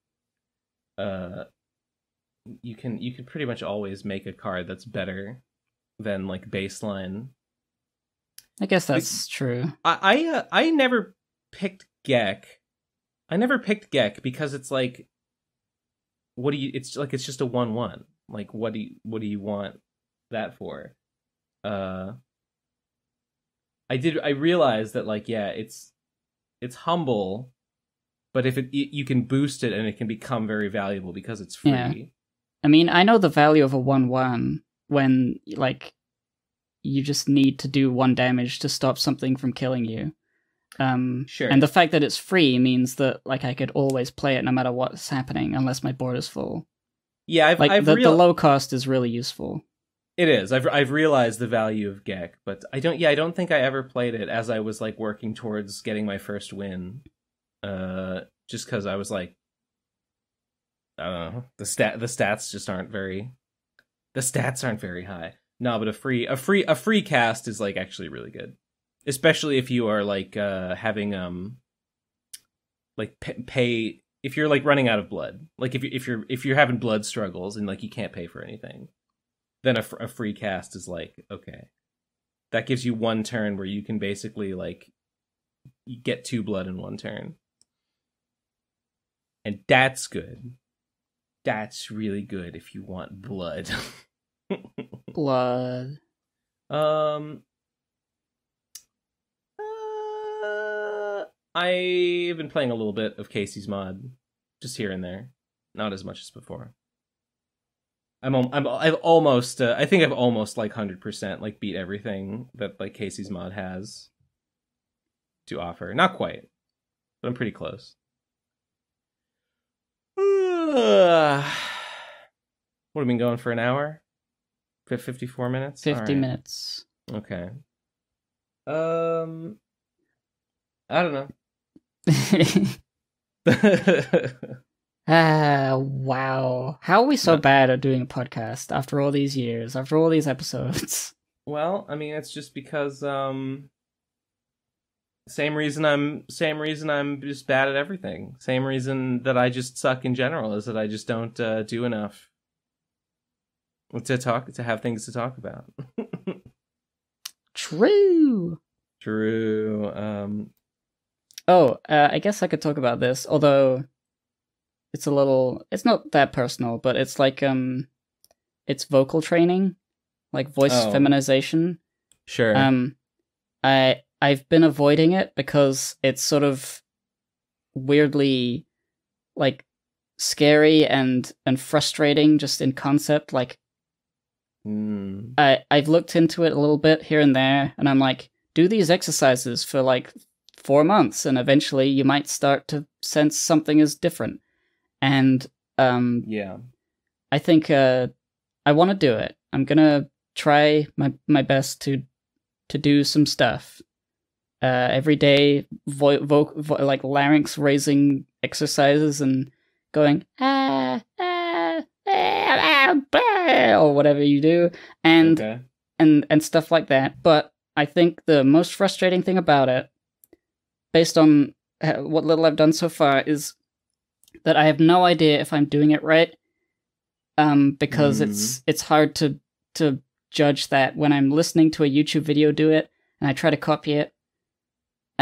You can pretty much always make a card that's better than like baseline. I guess that's true. I never picked Gek. Because it's like, it's just a 1/1. Like, what do you want that for? I realized that, like, yeah, it's humble, but if you can boost it and it can become very valuable because it's free. Yeah. I mean, I know the value of a 1/1 when, like, you just need to do 1 damage to stop something from killing you. Sure. And the fact that it's free means that, like, I could always play it no matter what's happening unless my board is full. Yeah, the low cost is really useful. It is. I've realized the value of Gek, but I don't think I ever played it as I was like working towards getting my first win. Just because I was like, I don't know, the stats just aren't very high. No, but a free cast is like actually really good. Especially if you are like having like pay if you're like running out of blood, like if you're having blood struggles and like you can't pay for anything, then a free cast is like, okay, that gives you 1 turn where you can basically like get 2 blood in 1 turn, and that's good. That's really good if you want blood. Blood. I've been playing a little bit of Casey's mod, just here and there, not as much as before. I've almost I think I've almost like 100% like beat everything that like Casey's mod has to offer. Not quite, but I'm pretty close. What have we been going for, an hour? 54 minutes? 50 minutes. Okay. I don't know. Wow. How are we so bad at doing a podcast after all these years, after all these episodes? Well, I mean, it's just because same reason I'm just bad at everything. Same reason that I just suck in general is that I just don't do enough to have things to talk about. True. I guess I could talk about this, although it's not that personal, but it's like it's vocal training, like voice feminization. Sure. I've been avoiding it because it's sort of weirdly like scary and frustrating just in concept. Like I've looked into it a little bit here and there, and I'm like, do these exercises for like 4 months, and eventually you might start to sense something is different. And yeah, I think I want to do it. I'm gonna try my best to do some stuff every day, like larynx raising exercises and going or whatever you do, and stuff like that. But I think the most frustrating thing about it, based on what little I've done so far, is that I have no idea if I'm doing it right, because it's hard to judge that when I'm listening to a YouTube video do it, and I try to copy it.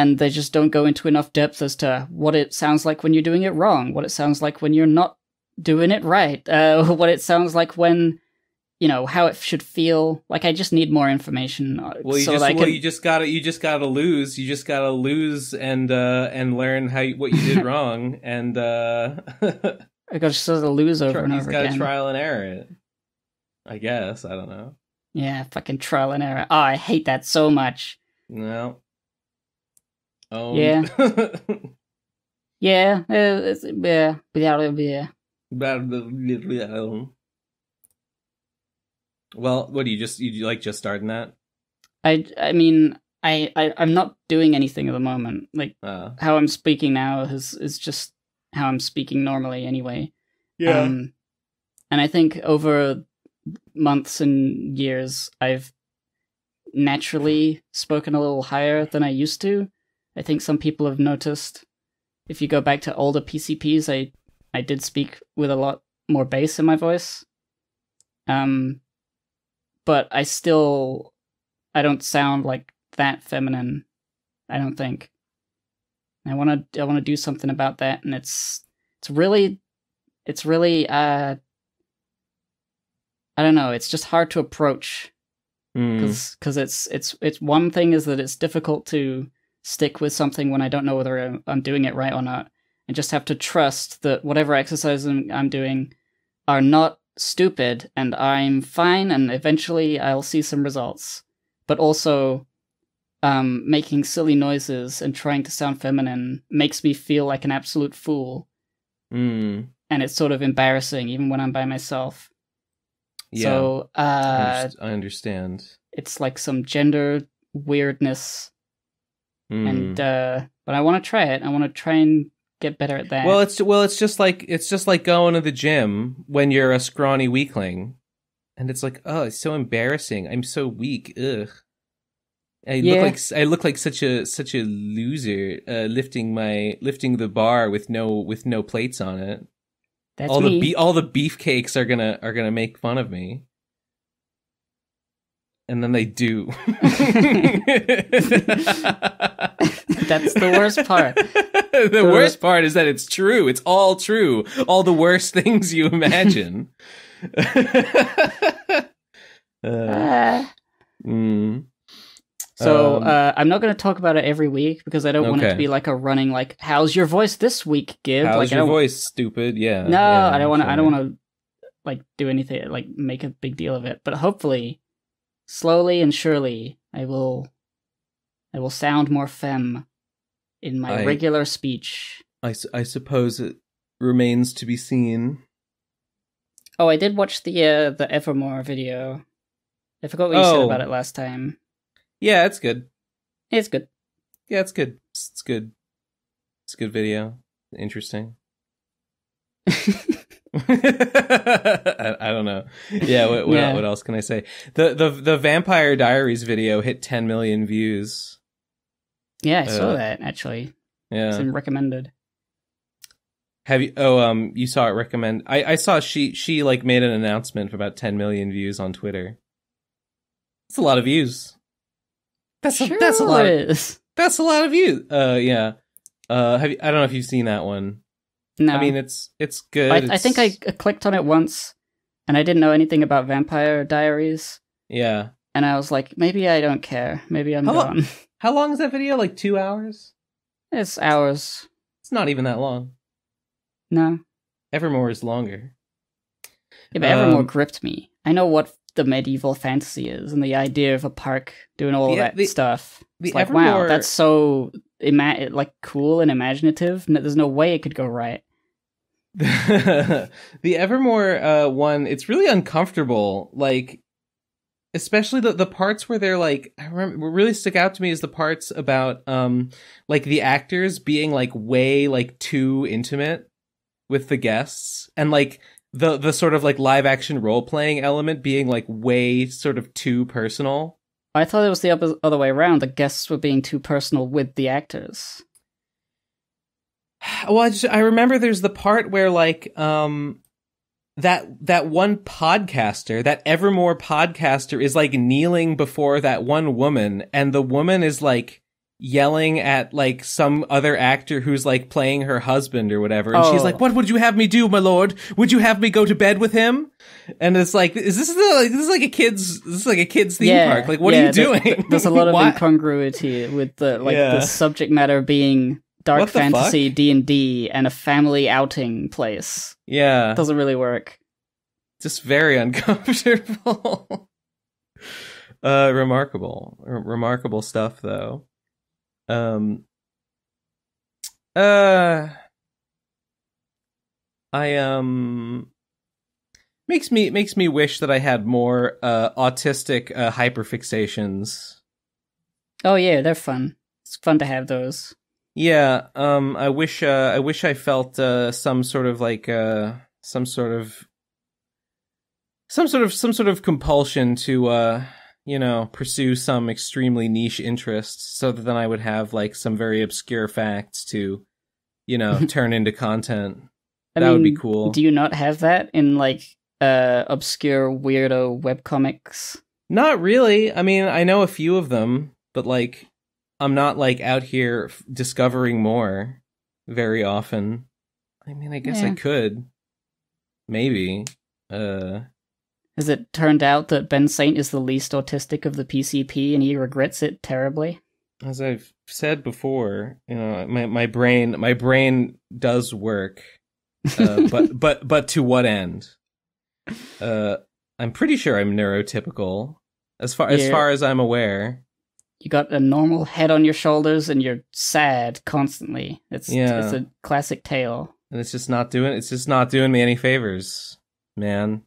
and they just don't go into enough depth as to what it sounds like when you're doing it wrong, what it sounds like when you're not doing it right, what it sounds like when, you know, how it should feel. Like, I just need more information. You just gotta lose. You just gotta lose and learn what you did wrong, and I gotta sort of lose over and over again. He's gotta trial and error it. I guess, I don't know. Yeah, fucking trial and error. Oh, I hate that so much. No. Oh. Yeah. Yeah. Yeah. Well, what do you just starting that? I mean, I'm not doing anything at the moment. Like, how I'm speaking now is just how I'm speaking normally anyway. Yeah. And I think over months and years, I've naturally spoken a little higher than I used to. I think some people have noticed. If you go back to older PCPs, I did speak with a lot more bass in my voice. But I don't sound like that feminine, I don't think. I want to do something about that, and it's really I don't know, it's just hard to approach, because it's one thing is that it's difficult to stick with something when I don't know whether I'm doing it right or not. I just have to trust that whatever exercises I'm doing are not stupid, and I'm fine, and eventually I'll see some results. But also, making silly noises and trying to sound feminine makes me feel like an absolute fool. And it's sort of embarrassing, even when I'm by myself. Yeah, so, I understand. It's like some gender weirdness. And but I want to try it. I want to try and get better at that. Well, it's just like going to the gym when you're a scrawny weakling, and it's like, oh, it's so embarrassing. I'm so weak. Ugh. I look like such a loser, lifting the bar with no plates on it. That's all me. All the beefcakes are gonna make fun of me. And then they do. That's the worst part. The worst part is that it's true. It's all true. All the worst things you imagine. So I'm not going to talk about it every week because I don't want it to be like a running like, how's your voice this week, Gib? How's your voice, stupid? Yeah. No, yeah, I don't want to. I don't want to like do anything like make a big deal of it. But hopefully, slowly and surely, I will sound more femme in my regular speech. I suppose it remains to be seen. Oh, I did watch the Evermore video. I forgot what you said about it last time. Yeah, it's good. It's good. Yeah, it's good. It's good. It's a good video. Interesting. I don't know. Yeah, what else can I say? The Vampire Diaries video hit 10 million views. Yeah, I saw that actually. Yeah. It's been recommended. Have you you saw it recommend? I saw she like made an announcement for about 10 million views on Twitter. That's a lot of views. That's a lot. That's a lot of views. Yeah. I don't know if you've seen that one. No. I mean, it's good. I think I clicked on it once, and I didn't know anything about Vampire Diaries. Yeah. And I was like, maybe I don't care. Maybe I'm gone. How long is that video? Like 2 hours? It's hours. It's not even that long. No. Evermore is longer. Yeah, but Evermore gripped me. I know what the medieval fantasy is, and the idea of a park doing all that stuff. It's like, Evermore... wow, that's so like cool and imaginative. There's no way it could go right. The Evermore one, it's really uncomfortable. Like, especially the parts where they're like, I remember what really stuck out to me is the parts about like the actors being like way like too intimate with the guests, and like the sort of like live action role playing element being like way sort of too personal. I thought it was the other way around. The guests were being too personal with the actors. Well, I remember there's the part where like that one podcaster, that Evermore podcaster, is like kneeling before that one woman, and the woman is like yelling at like some other actor who's like playing her husband or whatever, and she's like, "What would you have me do, my lord? Would you have me go to bed with him?" And it's like, this is like a kid's theme park? Like, what are you doing? There's a lot of incongruity with the subject matter being dark fantasy, D&D, and a family outing place. Yeah, it doesn't really work. Just very uncomfortable. Remarkable stuff, though. Makes me wish that I had more autistic hyperfixations. Oh yeah, they're fun. It's fun to have those. Yeah, I wish I felt some sort of compulsion to pursue some extremely niche interests, so that then I would have like some very obscure facts to, turn into content. That would be cool. Do you not have that in like obscure weirdo webcomics? Not really. I mean, I know a few of them, but like, I'm not like out here discovering more very often. I mean, I guess I could. Maybe. Has it turned out that Ben Saint is the least autistic of the PCP and he regrets it terribly? As I've said before, my brain does work, but to what end? I'm pretty sure I'm neurotypical, as far as I'm aware. You got a normal head on your shoulders and you're sad constantly. It's a classic tale. And it's just not doing me any favors, man.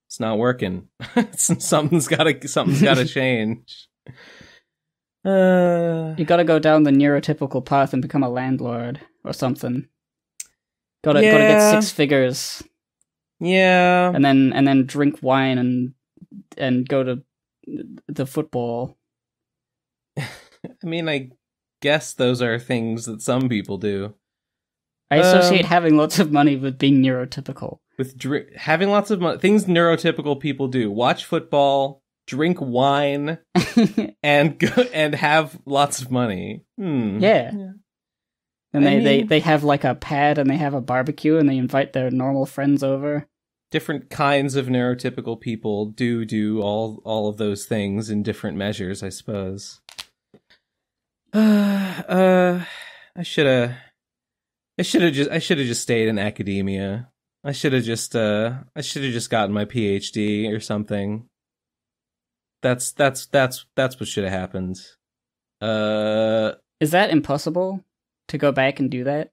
It's not working. Something's gotta change. You gotta go down the neurotypical path and become a landlord or something. Gotta get 6 figures. Yeah. And then drink wine and go to the football. I mean, I guess those are things that some people do. I associate having lots of money with being neurotypical. With having lots of money, things neurotypical people do: watch football, drink wine, and have lots of money. Yeah. And they have like a pad and they have a barbecue and they invite their normal friends over. Different kinds of neurotypical people do all of those things in different measures, I suppose. I should have just stayed in academia. I should have just gotten my PhD or something. That's what should have happened. Is that impossible to go back and do that?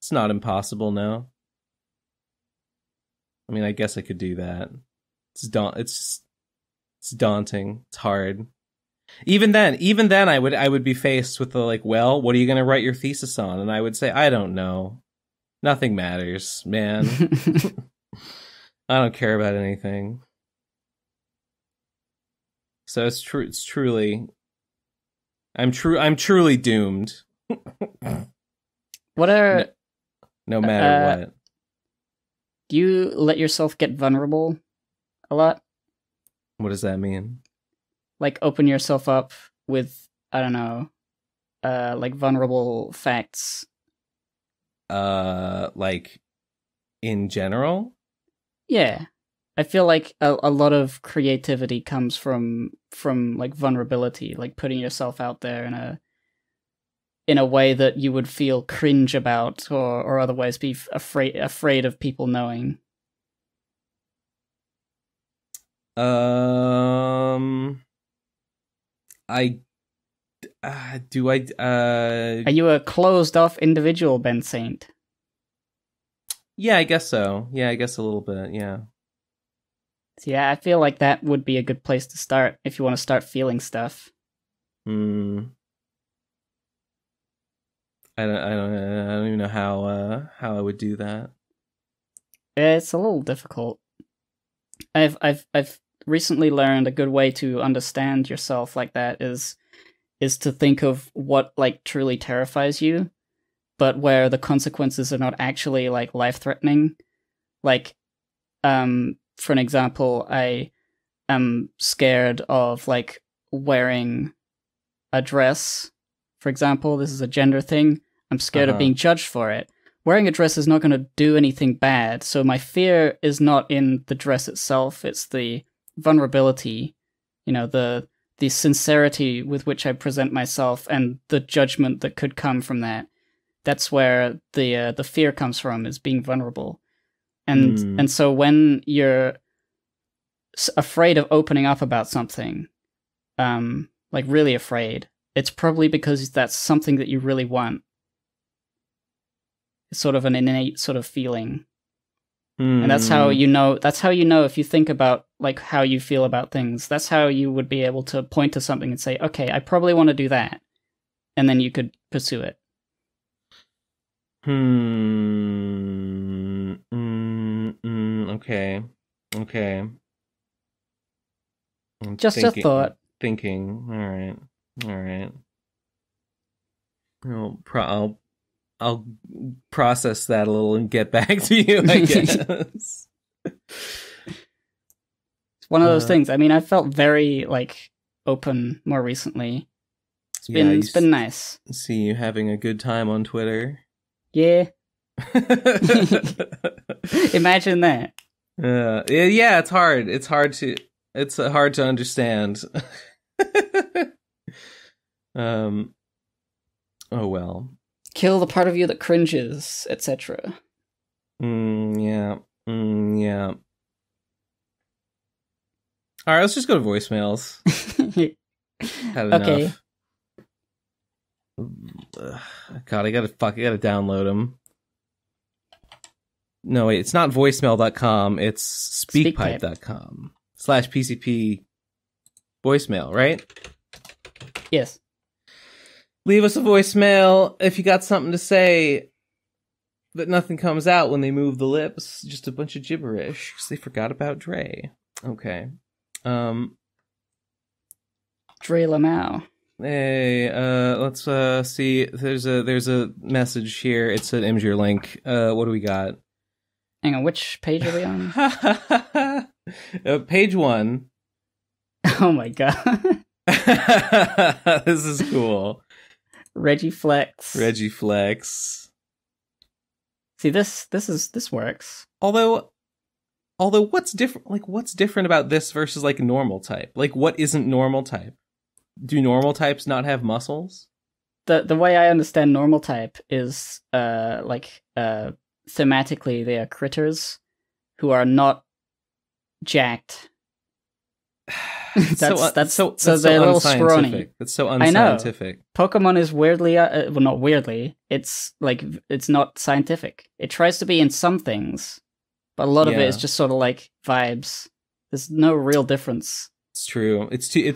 It's not impossible, no. I mean, I guess I could do that. It's daunting. It's hard. Even then, I would be faced with the like, well, what are you going to write your thesis on? And I would say, I don't know. Nothing matters, man. I don't care about anything. So it's true. It's truly, I'm truly doomed. What are no matter what? Do you let yourself get vulnerable a lot? What does that mean? Like open yourself up with, I don't know, like vulnerable facts. Like in general? Yeah. I feel like a lot of creativity comes from like vulnerability, like putting yourself out there in a way that you would feel cringe about or otherwise be afraid of people knowing. Are you a closed off individual, Ben Saint? Yeah, I guess so. Yeah, I guess a little bit, yeah. So yeah, I feel like that would be a good place to start if you want to start feeling stuff. I don't even know how I would do that. It's a little difficult. I've recently learned a good way to understand yourself like that is to think of what like truly terrifies you, but where the consequences are not actually like life-threatening. Like, for an example, I am scared of like wearing a dress for example. This is a gender thing. I'm scared of being judged for it. Wearing a dress is not going to do anything bad, so my fear is not in the dress itself, it's the vulnerability, the sincerity with which I present myself and the judgment that could come from that. That's where the fear comes from, is being vulnerable. And so when you're afraid of opening up about something, like really afraid, it's probably because that's something that you really want. It's sort of an innate sort of feeling. And that's how you know if you think about like how you feel about things, that's how you would be able to point to something and say, okay, I probably want to do that. And then you could pursue it. Okay. Just a thought. Thinking. All right. I'll process that a little and get back to you, I guess. It's one of those things. I mean, I felt very like open more recently. It's been nice. See you having a good time on Twitter. Yeah. Imagine that. Yeah, it's hard. It's hard to understand. Oh well. Kill the part of you that cringes, etc. Yeah. All right, let's just go to voicemails. Had enough. Okay. God, I gotta download them. No, wait, it's not voicemail.com, it's speakpipe.com/PCP voicemail, right? Yes. Leave us a voicemail if you got something to say, but nothing comes out when they move the lips. Just a bunch of gibberish, because they forgot about Dre. Okay. Dre Lamau. Hey, let's see. There's a message here. It's an Imgur link. What do we got? Hang on, which page are we on? Page 1. Oh my god. This is cool. Regiflex. See, this works. Although what's different? Like, what's different about this versus like normal type? Like, what isn't normal type? Do normal types not have muscles? The way I understand normal type is thematically they are critters who are not jacked. That's so they're a little scrawny. That's so unscientific. I know. Pokemon is weirdly, well, not weirdly. It's like it's not scientific. It tries to be in some things, but a lot of it is just sort of like vibes. There's no real difference. It's true. It's too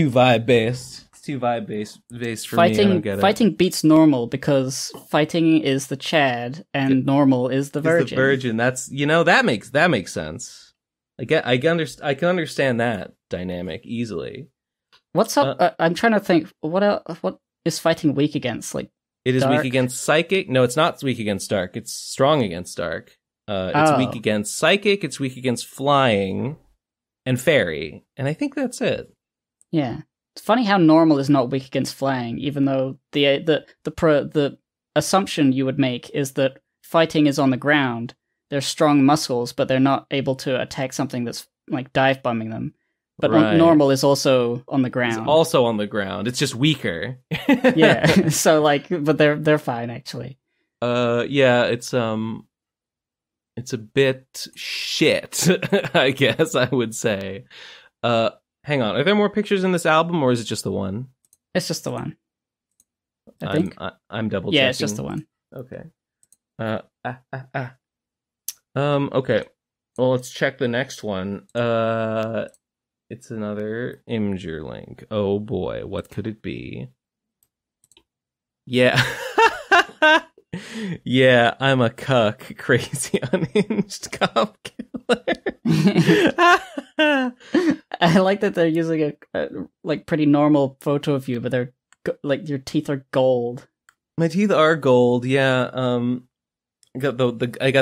vibe based. It's too vibe based for me. I don't get it. Fighting beats normal because fighting is the Chad and normal is the Virgin. That's that makes sense. I can understand that dynamic easily. What's up? I'm trying to think. What is fighting weak against? Like it is dark? Weak against psychic. No, it's not weak against dark. It's strong against dark. It's weak against psychic. It's weak against flying and fairy. And I think that's it. Yeah, it's funny how normal is not weak against flying, even though the assumption you would make is that fighting is on the ground. They're strong muscles, but they're not able to attack something that's like dive bombing them. But normal is also on the ground. It's also on the ground. It's just weaker. Yeah. So but they're fine actually. Yeah. It's a bit shit. I guess I would say. Hang on. Are there more pictures in this album, or is it just the one? It's just the one. I think. I'm double checking. Yeah, it's just the one. Okay. Okay. Well, let's check the next one. It's another Imgur link. Oh boy, what could it be? Yeah. Yeah, I'm a cuck, crazy unhinged cop killer. I like that they're using a like pretty normal photo of you, but they're like your teeth are gold. My teeth are gold, yeah. I got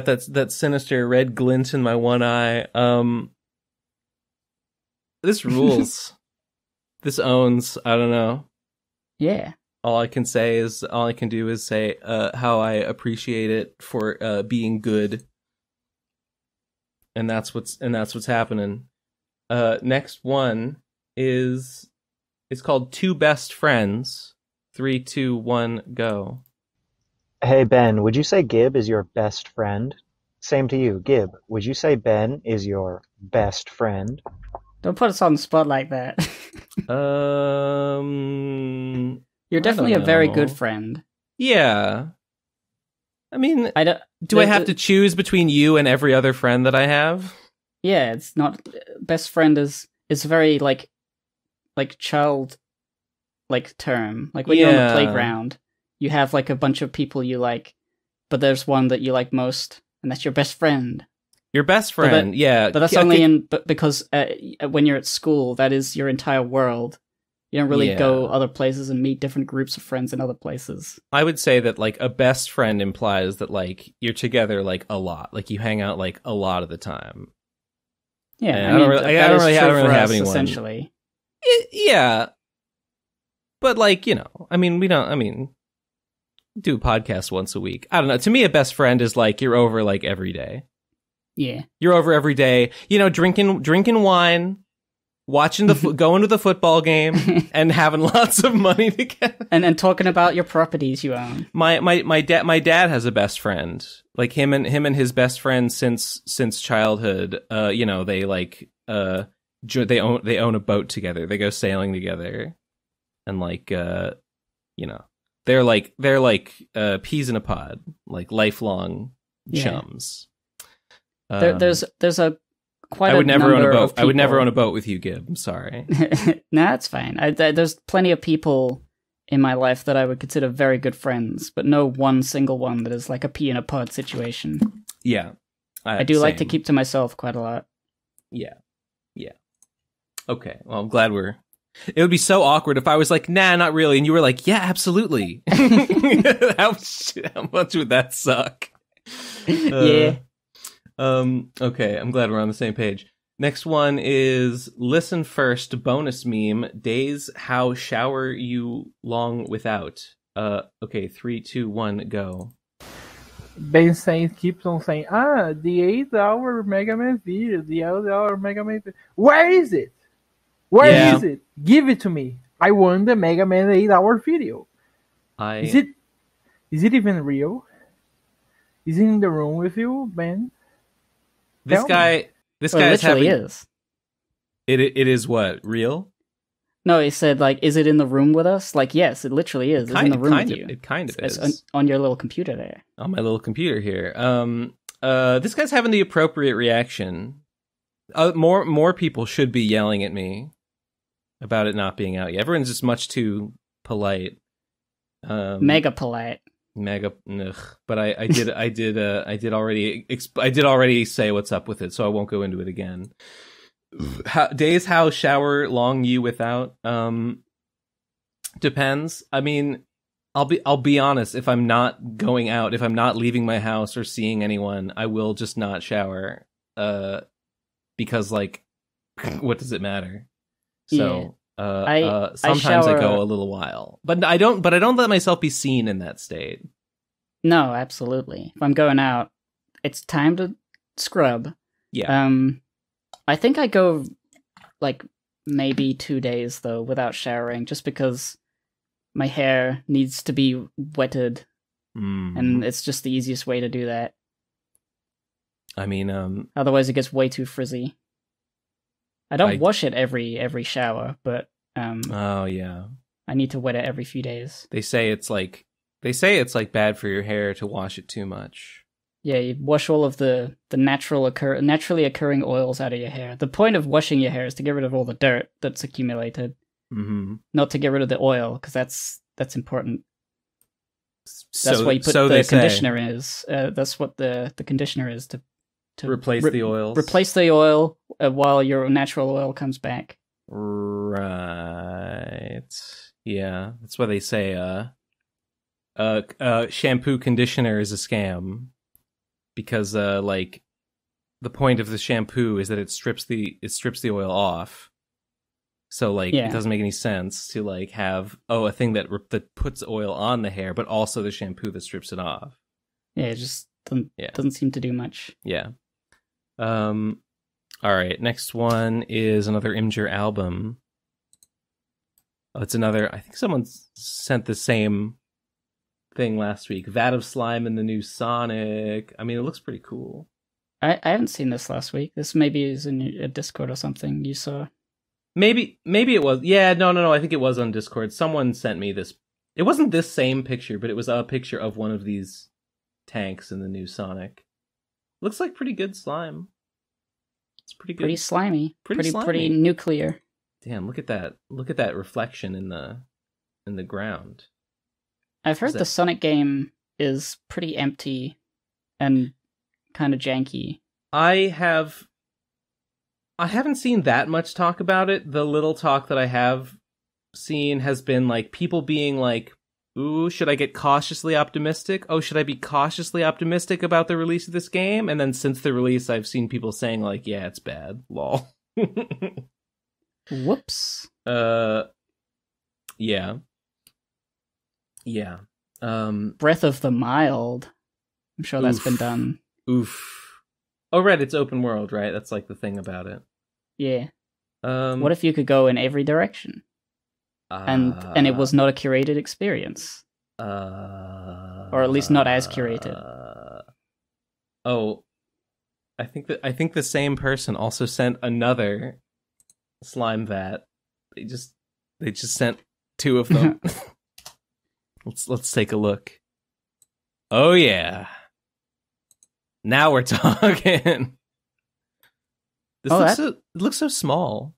that sinister red glint in my one eye. This rules. This owns. I don't know. Yeah. all I can do is say how I appreciate it for being good. And that's what's happening. Next one is, it's called Two Best Friends. 3, 2, 1, go. Hey, Ben, would you say Gib is your best friend? Same to you, Gib. Would you say Ben is your best friend? Don't put us on the spot like that. You're definitely a very good friend. Yeah. I mean, do I have to choose between you and every other friend that I have? Yeah, it's not, best friend is very like child like term. Like when you're on the playground, you have like a bunch of people you like, but there's one that you like most, and that's your best friend. Your best friend, yeah. But that's only because when you're at school, that is your entire world. You don't really go other places and meet different groups of friends in other places. I would say that like a best friend implies that like you're together like a lot, like you hang out like a lot of the time. Yeah, and I don't really have anyone. Essentially, yeah. But like, you know, I mean, do a podcast once a week. I don't know. To me, a best friend is like you're over like every day. Yeah, you're over every day. You know, drinking wine, watching going to the football game, and having lots of money together, and talking about your properties you own. My dad has a best friend. Like him and his best friend since childhood. You know, they like they own a boat together. They go sailing together, and like you know, they're like peas in a pod, like lifelong chums. There's a quite. I would never own a boat. I would never own a boat with you, Gib. I'm sorry. Nah, it's fine. There's plenty of people in my life that I would consider very good friends, but no one single one that is like a pea in a pod situation. Yeah, I do like to keep to myself quite a lot. Yeah. Okay. Well, I'm glad It would be so awkward if I was like, nah, not really, and you were like, yeah, absolutely. How much would that suck? Yeah. Okay, I'm glad we're on the same page. Next one is listen first bonus meme, days how shower you long without. Okay, 3, 2, 1, go. Ben keeps on saying, the 8-hour Mega Man video, the 8-hour Mega Man video. Where is it? Where is it? Give it to me. I want the Mega Man 8-hour video. Is it even real? Is it in the room with you, Ben? This guy literally is. It is what? Real? No, he said, like, is it in the room with us? Like, yes, it literally is. It's in the room with you. It kind of is. It's on your little computer there. On my little computer here. This guy's having the appropriate reaction. More people should be yelling at me about it not being out yet. Everyone's just much too polite. Mega polite. But I did already say what's up with it, so I won't go into it again. Days how shower long you without depends. I mean, I'll be honest, if I'm not going out, if I'm not leaving my house or seeing anyone, I will just not shower because like what does it matter? So sometimes I go a little while, but I don't let myself be seen in that state. No, absolutely. If I'm going out, it's time to scrub. Yeah. I think I go like maybe 2 days though without showering, just because my hair needs to be wetted, and it's just the easiest way to do that. I mean, otherwise it gets way too frizzy. I don't wash it every shower, but oh yeah, I need to wet it every few days. They say it's like bad for your hair to wash it too much. Yeah, you wash all of the naturally occurring oils out of your hair. The point of washing your hair is to get rid of all the dirt that's accumulated, not to get rid of the oil, because that's important. That's why you put the conditioner is. That's what the conditioner is to replace the oils. Replace the oil while your natural oil comes back. Right. Yeah, that's why they say shampoo conditioner is a scam, because like the point of the shampoo is that it strips the oil off. So like Yeah. it doesn't make any sense to like have a thing that puts oil on the hair, but also the shampoo that strips it off. Yeah, it just doesn't seem to do much. Yeah. All right. Next one is another Imgur album. Oh, it's another. I think someone sent the same thing last week. Vat of Slime and the new Sonic. I mean, it looks pretty cool. I haven't seen this last week. This maybe is in a Discord or something you saw. Maybe it was. Yeah, no. I think it was on Discord. Someone sent me this. It wasn't this same picture, but it was a picture of one of these tanks in the new Sonic. Looks like pretty good slime. It's pretty good. Pretty slimy. Pretty slimy. Pretty nuclear. Damn, look at that. Look at that reflection in the ground. I've heard the Sonic game is pretty empty and kind of janky. I haven't seen that much talk about it. The little talk that I have seen has been like people being like, ooh, should I get cautiously optimistic? Oh, should I be cautiously optimistic about the release of this game? And then since the release, I've seen people saying like, yeah, it's bad. Lol. Whoops. Yeah. Yeah. Breath of the Mild. I'm sure that's been done. Oof. Oh, right, it's open world, right? That's like the thing about it. Yeah. What if you could go in every direction? And it was not a curated experience. Or at least not as curated. Oh. I think the same person also sent another slime vat. They just sent two of them. Let's take a look. Oh yeah. Now we're talking. It looks so small.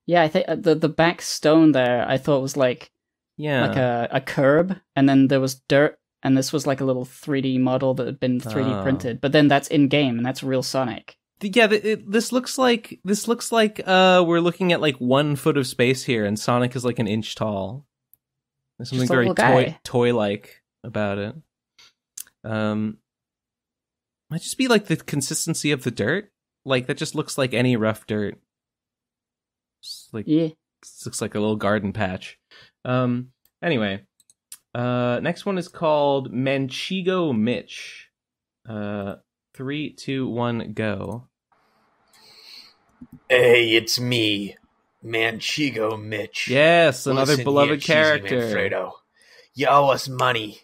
Yeah, I think the back stone there I thought was like a curb, and then there was dirt, and this was like a little 3D model that had been 3D printed. But then that's in game, and that's real Sonic. Yeah, this looks like we're looking at like 1 foot of space here, and Sonic is like an inch tall. There's something very toy-like about it. Might just be like the consistency of the dirt. Like that just looks like any rough dirt. Just like looks like a little garden patch. Anyway, next one is called Manchego Mitch. 3, 2, 1, go. Hey, it's me, Manchego Mitch. Yes, another Listen beloved here, character. Cheesy Manfredo. You owe us money,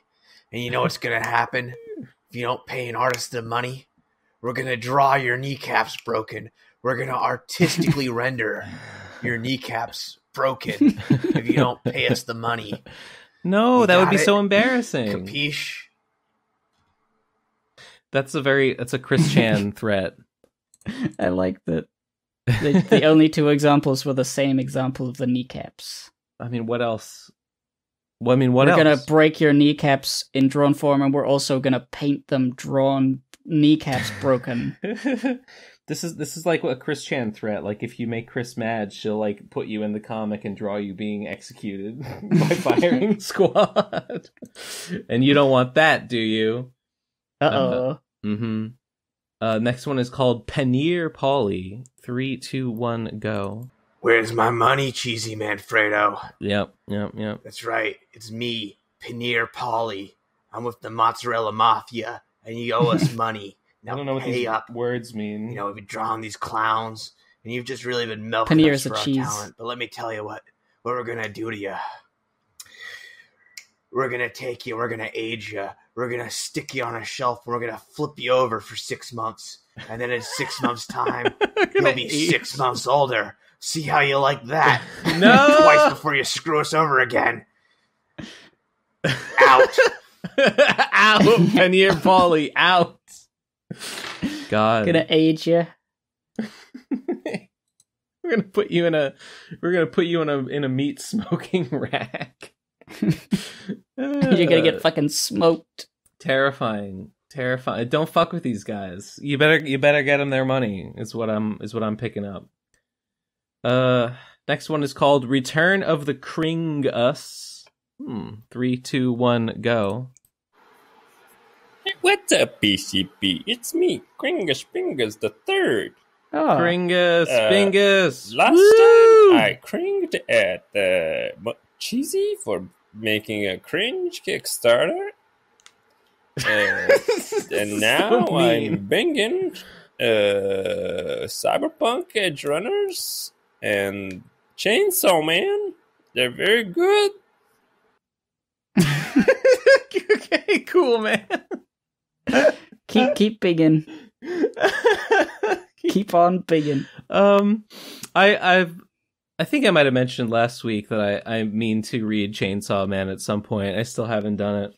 and you know what's gonna happen if you don't pay an artist the money? We're gonna draw your kneecaps broken. We're gonna artistically render your kneecaps broken if you don't pay us the money. No, that would be so embarrassing. Capiche? That's a Chris Chan threat. I like that. The only 2 examples were the same example of the kneecaps. I mean, what else? Well, I mean, we're else? We're gonna break your kneecaps in drawn form, and we're also gonna paint them drawn kneecaps broken. This is like a Chris Chan threat. Like if you make Chris mad, she'll like put you in the comic and draw you being executed by firing squad. And you don't want that, do you? Uh-oh. Next one is called Paneer Polly. 3, 2, 1, go. Where's my money, Cheesy Manfredo? Yep. That's right. It's me, Paneer Polly. I'm with the Mozzarella Mafia, and you owe us money. Now I don't know what these up. words mean. You know, we've been drawing these clowns, and you've just really been milking Paneer us is a for our cheese. talent. But let me tell you what we're going to do to you. We're going to take you, we're going to age you, we're going to stick you on a shelf, and we're going to flip you over for 6 months. And then in 6 months' time, you'll be 6 months older. See how you like that? No! Twice before you screw us over again. Out. Out, Paneer Polly, out. God. Gonna age you. We're gonna put you in a meat smoking rack. You're gonna get fucking smoked. Terrifying. Don't fuck with these guys. You better get them their money. Is what I'm picking up. Next one is called Return of the Kringus. 3, 2, 1, go. What's up, BCB? It's me, Kringus Fingers the Third. Oh, Kringus, Bingus. Last time I cringed at Cheesy for making a cringe Kickstarter. And now So mean. I'm binging Cyberpunk Edge Runners and Chainsaw Man. They're very good. Okay, cool, man. keep biggin'. Keep on biggin'. I think I might have mentioned last week that I mean to read Chainsaw Man at some point. I still haven't done it.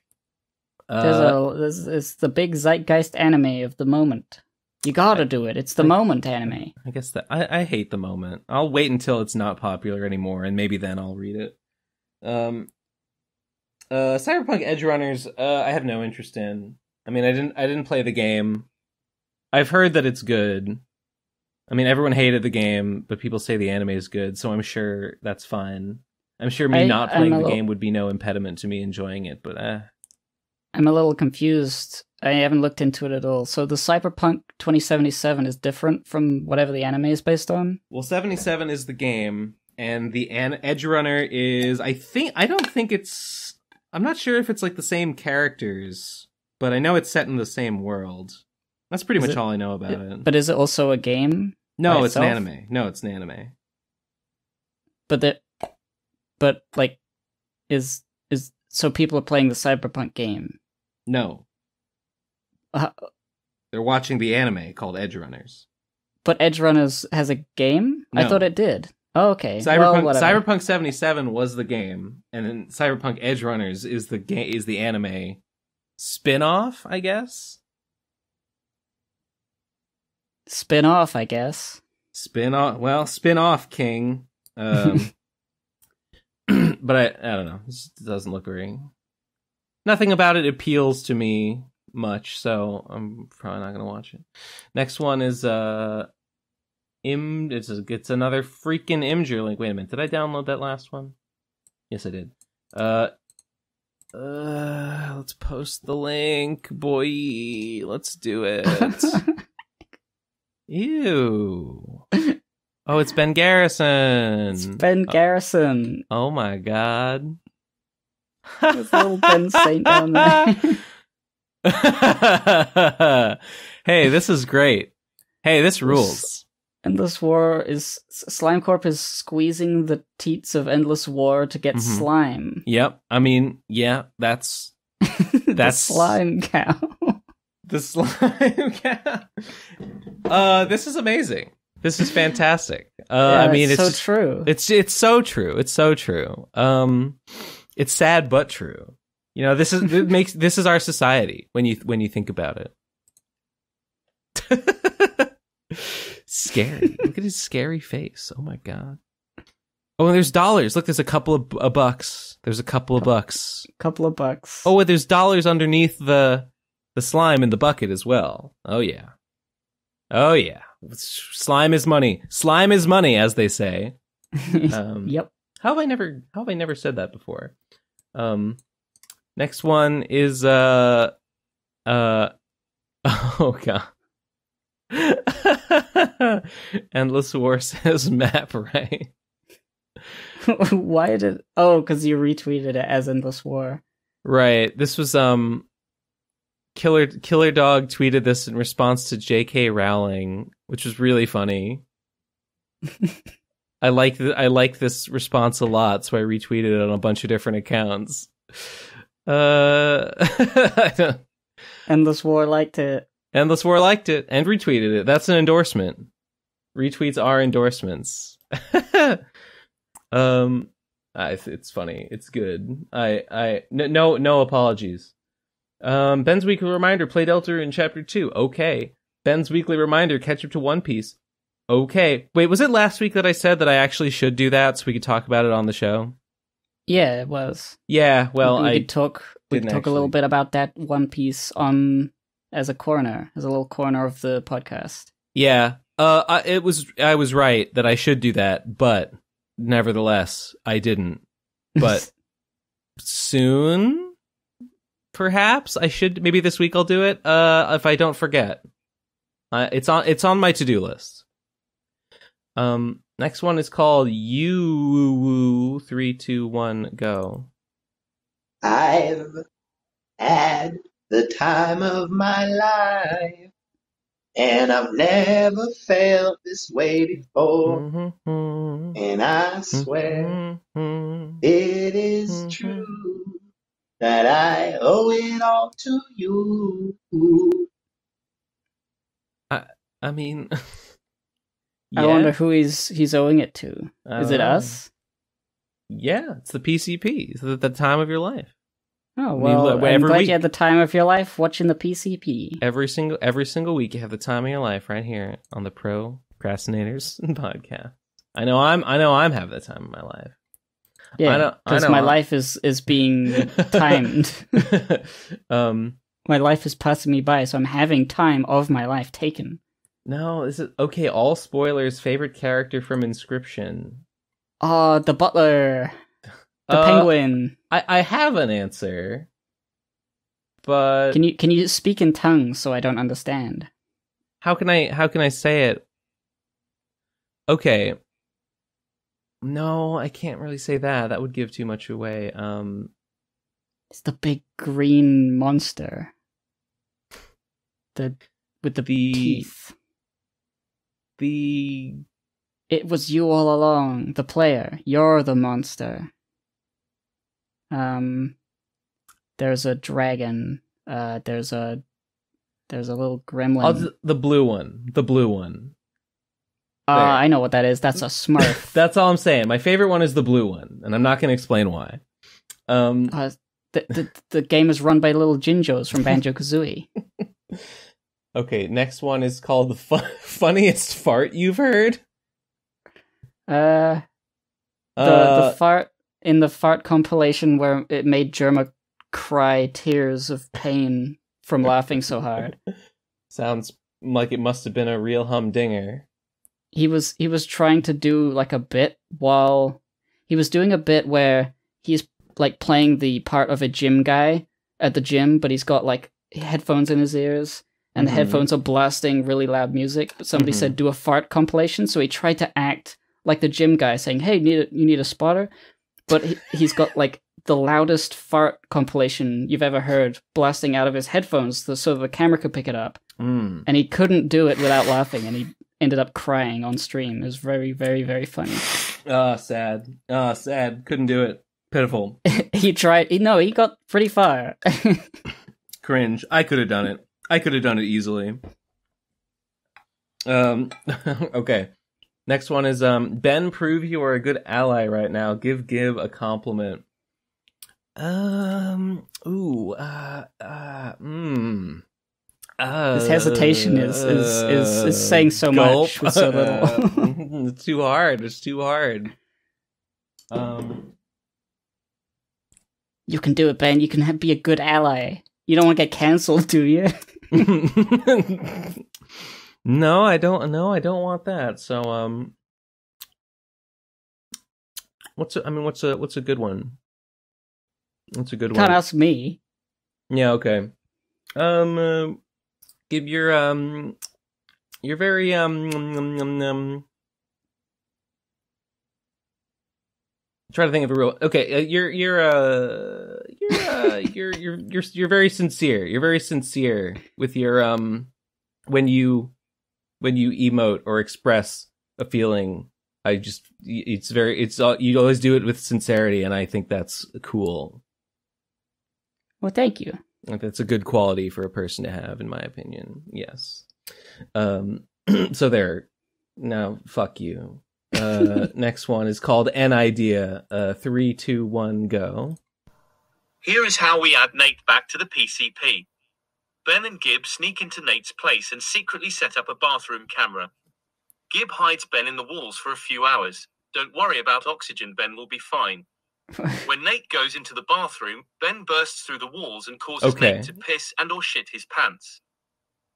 It's the big zeitgeist anime of the moment. You gotta do it. It's the moment anime. I guess that I hate the moment. I'll wait until it's not popular anymore, and maybe then I'll read it. Cyberpunk Edge Runners, I have no interest in. I mean, I didn't play the game. I've heard that it's good. I mean, everyone hated the game, but people say the anime is good, so I'm sure that's fine. I'm sure not playing the game would be no impediment to me enjoying it, but I'm a little confused. I haven't looked into it at all. So the Cyberpunk 2077 is different from whatever the anime is based on? Well, 77 is the game, and the Edge Runner is, I'm not sure if it's like the same characters, but I know it's set in the same world. That's pretty much all I know about it. But is it also a game? No, it's an anime. But like, so people are playing the Cyberpunk game? No. They're watching the anime called Edge Runners. But Edge Runners has a game? No. I thought it did. Oh, okay. Cyberpunk 77 was the game, and then Cyberpunk Edge Runners is the anime spin-off, I guess. Spin-off, I guess. Spin-off, King. But I don't know. It doesn't look very... Nothing about it appeals to me much, so I'm probably not going to watch it. Next one is it's another freaking Imgur link. Wait a minute, did I download that last one? Yes, I did. Let's post the link, boy. Let's do it. Ew. Oh, it's Ben Garrison. It's Ben Garrison. Oh my god. There's a little Ben Saint down there. Hey, this is great. Hey, this rules. Endless War is... Slime Corp is squeezing the teats of Endless War to get slime. Yep. I mean, yeah, that's... The slime cow. The slime cow. This is amazing. This is fantastic. I mean, it's so true. It's so true. It's so true. It's sad but true. You know, this is our society when you think about it. Scary. Look at his scary face. Oh my god. Oh, and there's dollars. Look, there's a couple of bucks. There's a couple of bucks. Couple of bucks. Oh, and there's dollars underneath the slime in the bucket as well. Oh yeah. Oh yeah. Slime is money. Slime is money, as they say. Yep. How have I never said that before? Next one is oh god. Endless War says map right. Why did... Oh, because you retweeted it as Endless War. Right. This was Killer Dog tweeted this in response to J.K. Rowling, which was really funny. I like this response a lot, so I retweeted it on a bunch of different accounts. Endless War liked it. Endless War liked it and retweeted it. That's an endorsement. Retweets are endorsements. It's funny. It's good. No apologies. Ben's weekly reminder: play Delta in Chapter 2. Okay. Ben's weekly reminder: catch up to One Piece. Okay. Wait, was it last week that I said that I actually should do that so we could talk about it on the show? Yeah, it was. Yeah, well, we could talk a little bit about that One Piece as a little corner of the podcast. Yeah. I was right that I should do that, but nevertheless, I didn't. But soon, perhaps I should. Maybe this week I'll do it. If I don't forget, it's on my to-do list. Next one is called You 3, 2, 1, go. I've had the time of my life, and I've never felt this way before. And I swear it is true that I owe it all to you. I mean, I wonder who he's owing it to. Is it us? Yeah, it's the PCP. It's the time of your life. Oh, well, I'm glad you had the time of your life watching the PCP. Every single week you have the time of your life right here on the Pro Crastinators podcast. I know I'm having the time of my life. Yeah, because my life is being timed. My life is passing me by, so I'm having time of my life taken. No, this is okay. All spoilers. Favorite character from Inscryption? Oh, the butler, the penguin. I have an answer, but can you speak in tongues so I don't understand? How can I say it? Okay. No, I can't really say that. That would give too much away. It's the big green monster. With the teeth. It was you all along, the player. You're the monster. There's a dragon. There's a little gremlin. The blue one. I know what that is. That's a Smurf. That's all I'm saying. My favorite one is the blue one, and I'm not going to explain why. The game is run by little Jinjos from Banjo-Kazooie. Okay, next one is called the funniest fart you've heard. The fart in the fart compilation where it made Jerma cry tears of pain from laughing so hard. Sounds like it must have been a real humdinger. He was trying to do like a bit while he was doing a bit where he's like playing the part of a gym guy at the gym, but he's got like headphones in his ears. And the headphones are blasting really loud music, but somebody said do a fart compilation, so he tried to act like the gym guy, saying, "Hey, you need a spotter," but he's got like the loudest fart compilation you've ever heard blasting out of his headphones, so the camera could pick it up, and he couldn't do it without laughing, and he ended up crying on stream. It was very, very, very funny. Sad. Sad. Couldn't do it. Pitiful. He tried. No, he got pretty far. Cringe. I could have done it. I could have done it easily. Okay. Next one is Ben, prove you are a good ally right now. Give a compliment. This hesitation is saying so much with so little. It's too hard. It's too hard. You can do it, Ben. You can be a good ally. You don't want to get cancelled, do you? No, I don't. No, I don't want that. So, what's a good one? What's a good one? Can't ask me. Yeah. Okay. Give your very try to think of a real. Okay, you're very sincere. You're very sincere with your when you emote or express a feeling. You always do it with sincerity, and I think that's cool. Well, thank you. That's a good quality for a person to have, in my opinion. Yes. So there. Now, fuck you. Next one is called An Idea. 3, 2, 1, go. Here is how we add Nate back to the PCP. Ben and Gib sneak into Nate's place and secretly set up a bathroom camera. Gib hides Ben in the walls for a few hours. Don't worry about oxygen, Ben will be fine. When Nate goes into the bathroom, Ben bursts through the walls and causes Nate to piss and or shit his pants.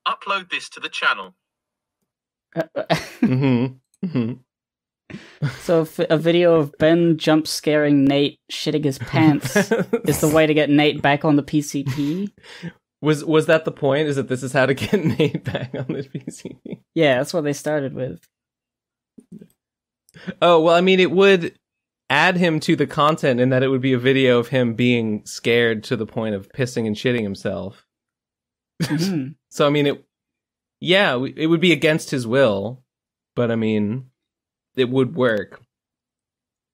Upload this to the channel. So if a video of Ben jump scaring Nate shitting his pants is the way to get Nate back on the PCP? Was that the point? Is that this is how to get Nate back on the PCP? Yeah, that's what they started with. Oh, well, I mean, it would add him to the content in that it would be a video of him being scared to the point of pissing and shitting himself. Mhm. So, I mean, it would be against his will, but I mean, it would work.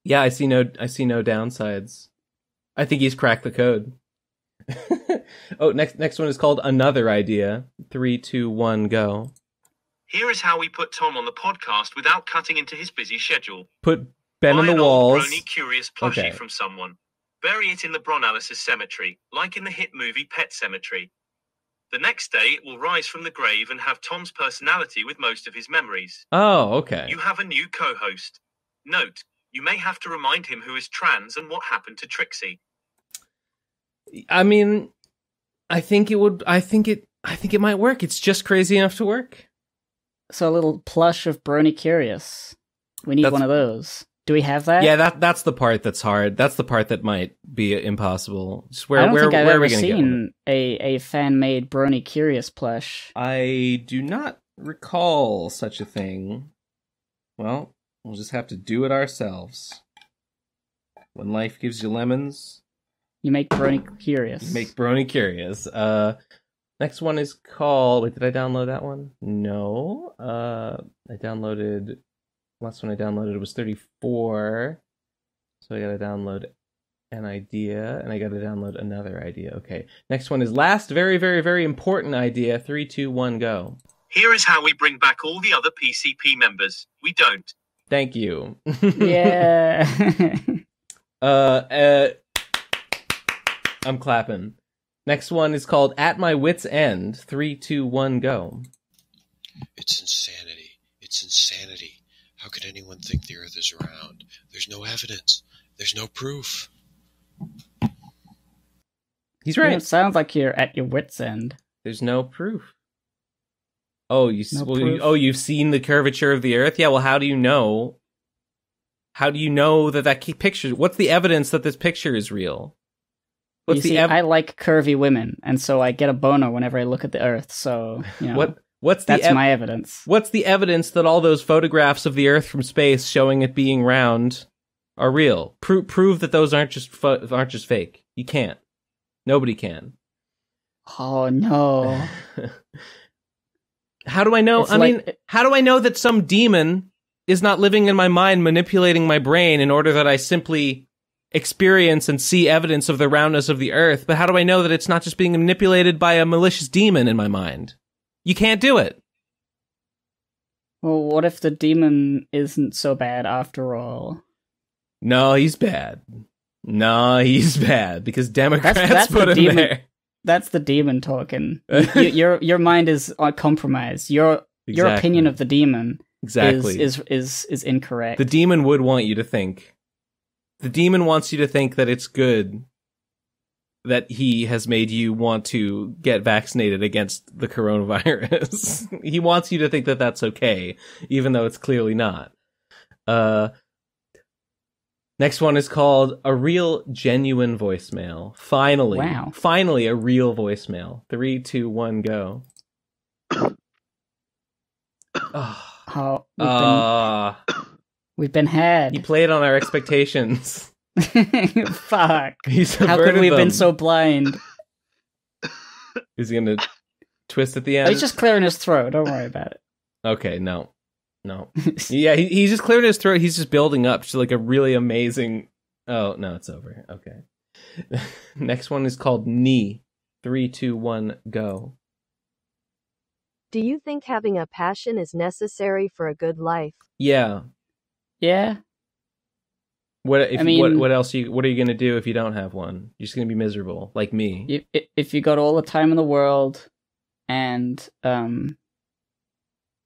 Yeah, I see no downsides. I think he's cracked the code. Oh, next one is called Another Idea. 3, 2, 1, go. Here is how we put Tom on the podcast without cutting into his busy schedule. Put Ben Buy on the an old walls. Brony Curious plushie Okay. from someone. Bury it in the Bronalisis cemetery, like in the hit movie Pet Sematary. The next day, it will rise from the grave and have Tom's personality with most of his memories. Oh, okay. You have a new co-host. Note, you may have to remind him who is trans and what happened to Trixie. I mean, I think it might work. It's just crazy enough to work. So a little plush of Brony Curious. We need one of those. Do we have that? Yeah, that's the part that's hard. That's the part that might be impossible. Just I don't think I've are ever we gonna get one? seen a fan-made Brony Curious plush. I do not recall such a thing. Well, we'll just have to do it ourselves. When life gives you lemons, You make Brony Curious. you make Brony Curious. Next one is called... Wait, did I download that one? No. Last one I downloaded was 34. So I gotta download an idea, and I gotta download another idea. Okay. Next one is last very, very, very important idea. 3, 2, 1, go. Here is how we bring back all the other PCP members. We don't. Thank you. Yeah. I'm clapping. Next one is called At My Wit's End. 3, 2, 1, go. It's insanity. It's insanity. How could anyone think the Earth is round? There's no evidence. There's no proof. He's right. It sounds like you're at your wit's end. There's no proof. Oh, proof? You've seen the curvature of the Earth? Yeah, well, how do you know? How do you know that picture... What's the evidence that this picture is real? I like curvy women, and so I get a boner whenever I look at the Earth, so, you know, that's my evidence. What's the evidence that all those photographs of the Earth from space showing it being round are real? Prove that those aren't just fake. You can't. Nobody can. Oh, no. How do I know? How do I know that some demon is not living in my mind manipulating my brain in order that I simply experience and see evidence of the roundness of the Earth? But how do I know that it's not just being manipulated by a malicious demon in my mind? You can't do it. Well, what if the demon isn't so bad after all? No, he's bad. Because Democrats put him demon, there. That's the demon talking. Your mind is compromised. Your opinion of the demon is incorrect. The demon would want you to think. The demon wants you to think that it's good that he has made you want to get vaccinated against the coronavirus. He wants you to think that that's okay, even though it's clearly not. Next one is called A Real Genuine Voicemail. Finally. Wow. Finally, a real voicemail. 3, 2, 1, go. We've been had. He played on our expectations. Fuck. How could we have been so blind? Is he gonna twist at the end? He's just clearing his throat. Don't worry about it. Okay, no. Yeah, he's just clearing his throat. He's just building up to like a really amazing... Oh, no, it's over. Okay. Next one is called Knee. 3, 2, 1, go. Do you think having a passion is necessary for a good life? Yeah. Yeah. What else? What are you gonna do if you don't have one? You're just gonna be miserable, like me. If you got all the time in the world, and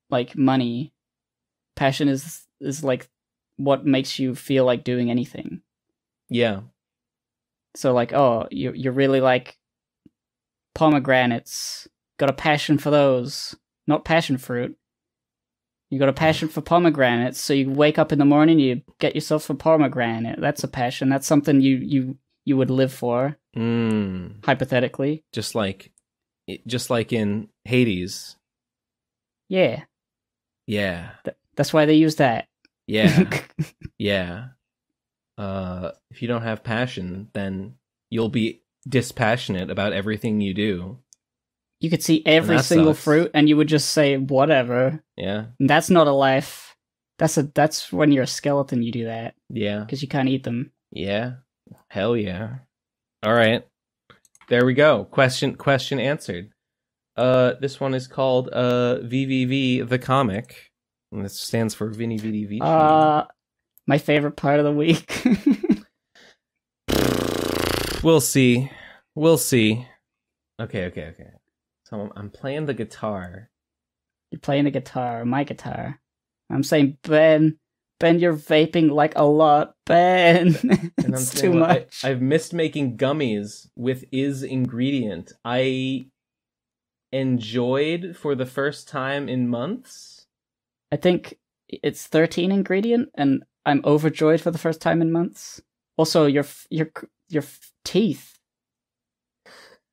like money, passion is like what makes you feel like doing anything. Yeah. So like, oh, you really like pomegranates. Got a passion for those, not passion fruit. You got a passion for pomegranates, so you wake up in the morning, you get yourself a pomegranate. That's a passion. That's something you would live for. Hypothetically. Just like in Hades. Yeah. Yeah. That's why they use that. Yeah. Yeah. If you don't have passion, then you'll be dispassionate about everything you do. You could see every single fruit and you would just say whatever. Yeah. And that's not a life. That's when you're a skeleton you do that. Yeah. Because you can't eat them. Yeah. Hell yeah. All right. There we go. Question answered. This one is called VVV the comic. And this stands for Vinny Vidi Vici. My favorite part of the week. We'll see. Okay. So I'm playing the guitar. You're playing the guitar, my guitar. I'm saying, Ben, you're vaping like a lot, Ben. It's too much. I've missed making gummies with is ingredient. I enjoyed for the first time in months. I think it's 13 ingredient, and I'm overjoyed for the first time in months. Also, your teeth.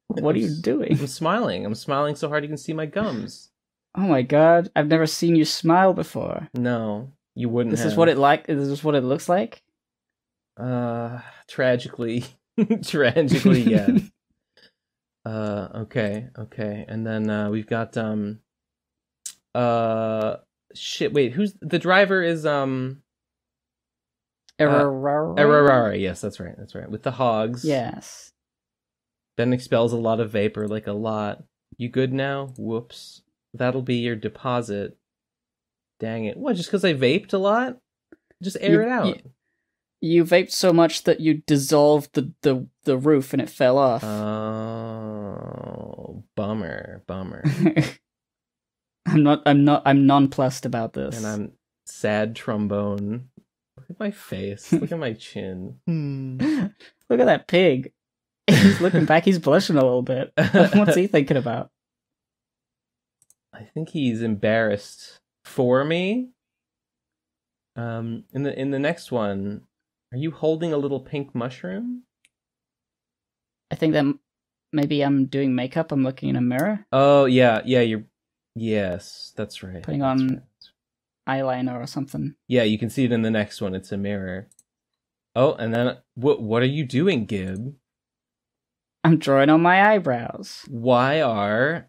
What are you doing? I'm smiling. I'm smiling so hard you can see my gums. Oh my god! I've never seen you smile before. No, you wouldn't. This is what it looks like. Tragically, yeah. Okay, and then we've got shit. Wait, who's the driver? Is Errarari. Yes, that's right. With the hogs. Yes. Ben expels a lot of vapor, like a lot. You good now? Whoops. That'll be your deposit. Dang it. What, just because I vaped a lot? Just air it out. You vaped so much that you dissolved the roof and it fell off. Oh, bummer. I'm nonplussed about this. And I'm sad trombone. Look at my face. Look at my chin. Look at that pig. He's looking back, he's blushing a little bit. What's he thinking about? I think he's embarrassed for me. In the next one, are you holding a little pink mushroom? I think that maybe I'm doing makeup. I'm looking in a mirror. Oh yeah, yes, that's right. Putting on eyeliner or something. Yeah, you can see it in the next one. It's a mirror. Oh, and then what are you doing, Gib? I'm drawing on my eyebrows. Why are...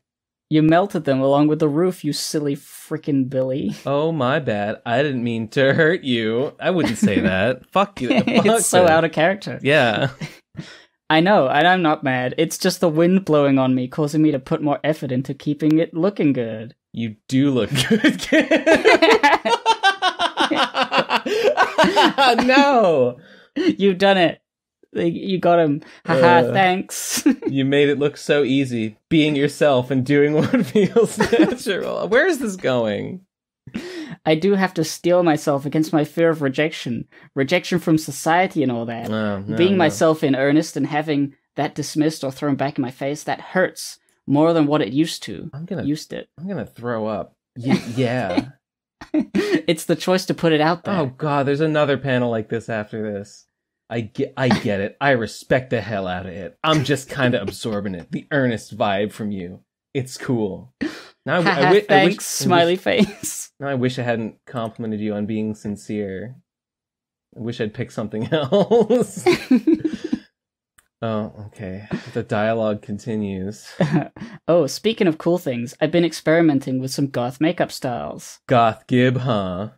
You melted them along with the roof, you silly freaking Billy. Oh, my bad. I didn't mean to hurt you. I wouldn't say that. Fuck you. It's so out of character. Yeah. I know, and I'm not mad. It's just the wind blowing on me, causing me to put more effort into keeping it looking good. You do look good, kid. No! You've done it. You got him. Haha, thanks. You made it look so easy, being yourself and doing what feels natural. Where is this going? I do have to steel myself against my fear of rejection. Rejection from society and all that. Being myself in earnest and having that dismissed or thrown back in my face, that hurts more than what it used to. I'm gonna throw up. Yeah. It's the choice to put it out there. Oh god, there's another panel like this after this. I get it. I respect the hell out of it. I'm just kind of absorbing it. The earnest vibe from you. It's cool. Now thanks, smiley face. Now I wish I hadn't complimented you on being sincere. I wish I'd picked something else. Oh, okay. The dialogue continues. Oh, speaking of cool things, I've been experimenting with some goth makeup styles. Goth Gib, huh?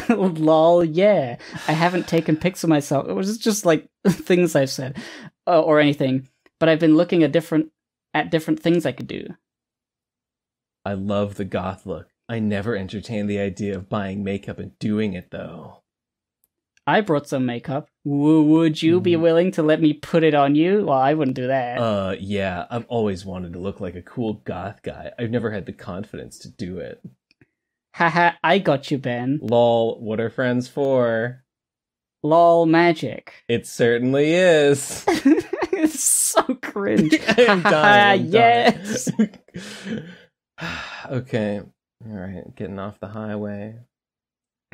Lol, yeah. I haven't taken pics of myself. It was just like things I've said or anything. But I've been looking at different things I could do. I love the goth look. I never entertained the idea of buying makeup and doing it, though. I brought some makeup. Would you be willing to let me put it on you? Well, I wouldn't do that. Yeah. I've always wanted to look like a cool goth guy. I've never had the confidence to do it. Haha, I got you, Ben. Lol, what are friends for? Lol, magic. It certainly is. It's so cringe. I'm dying. Yes. Okay. Alright, getting off the highway.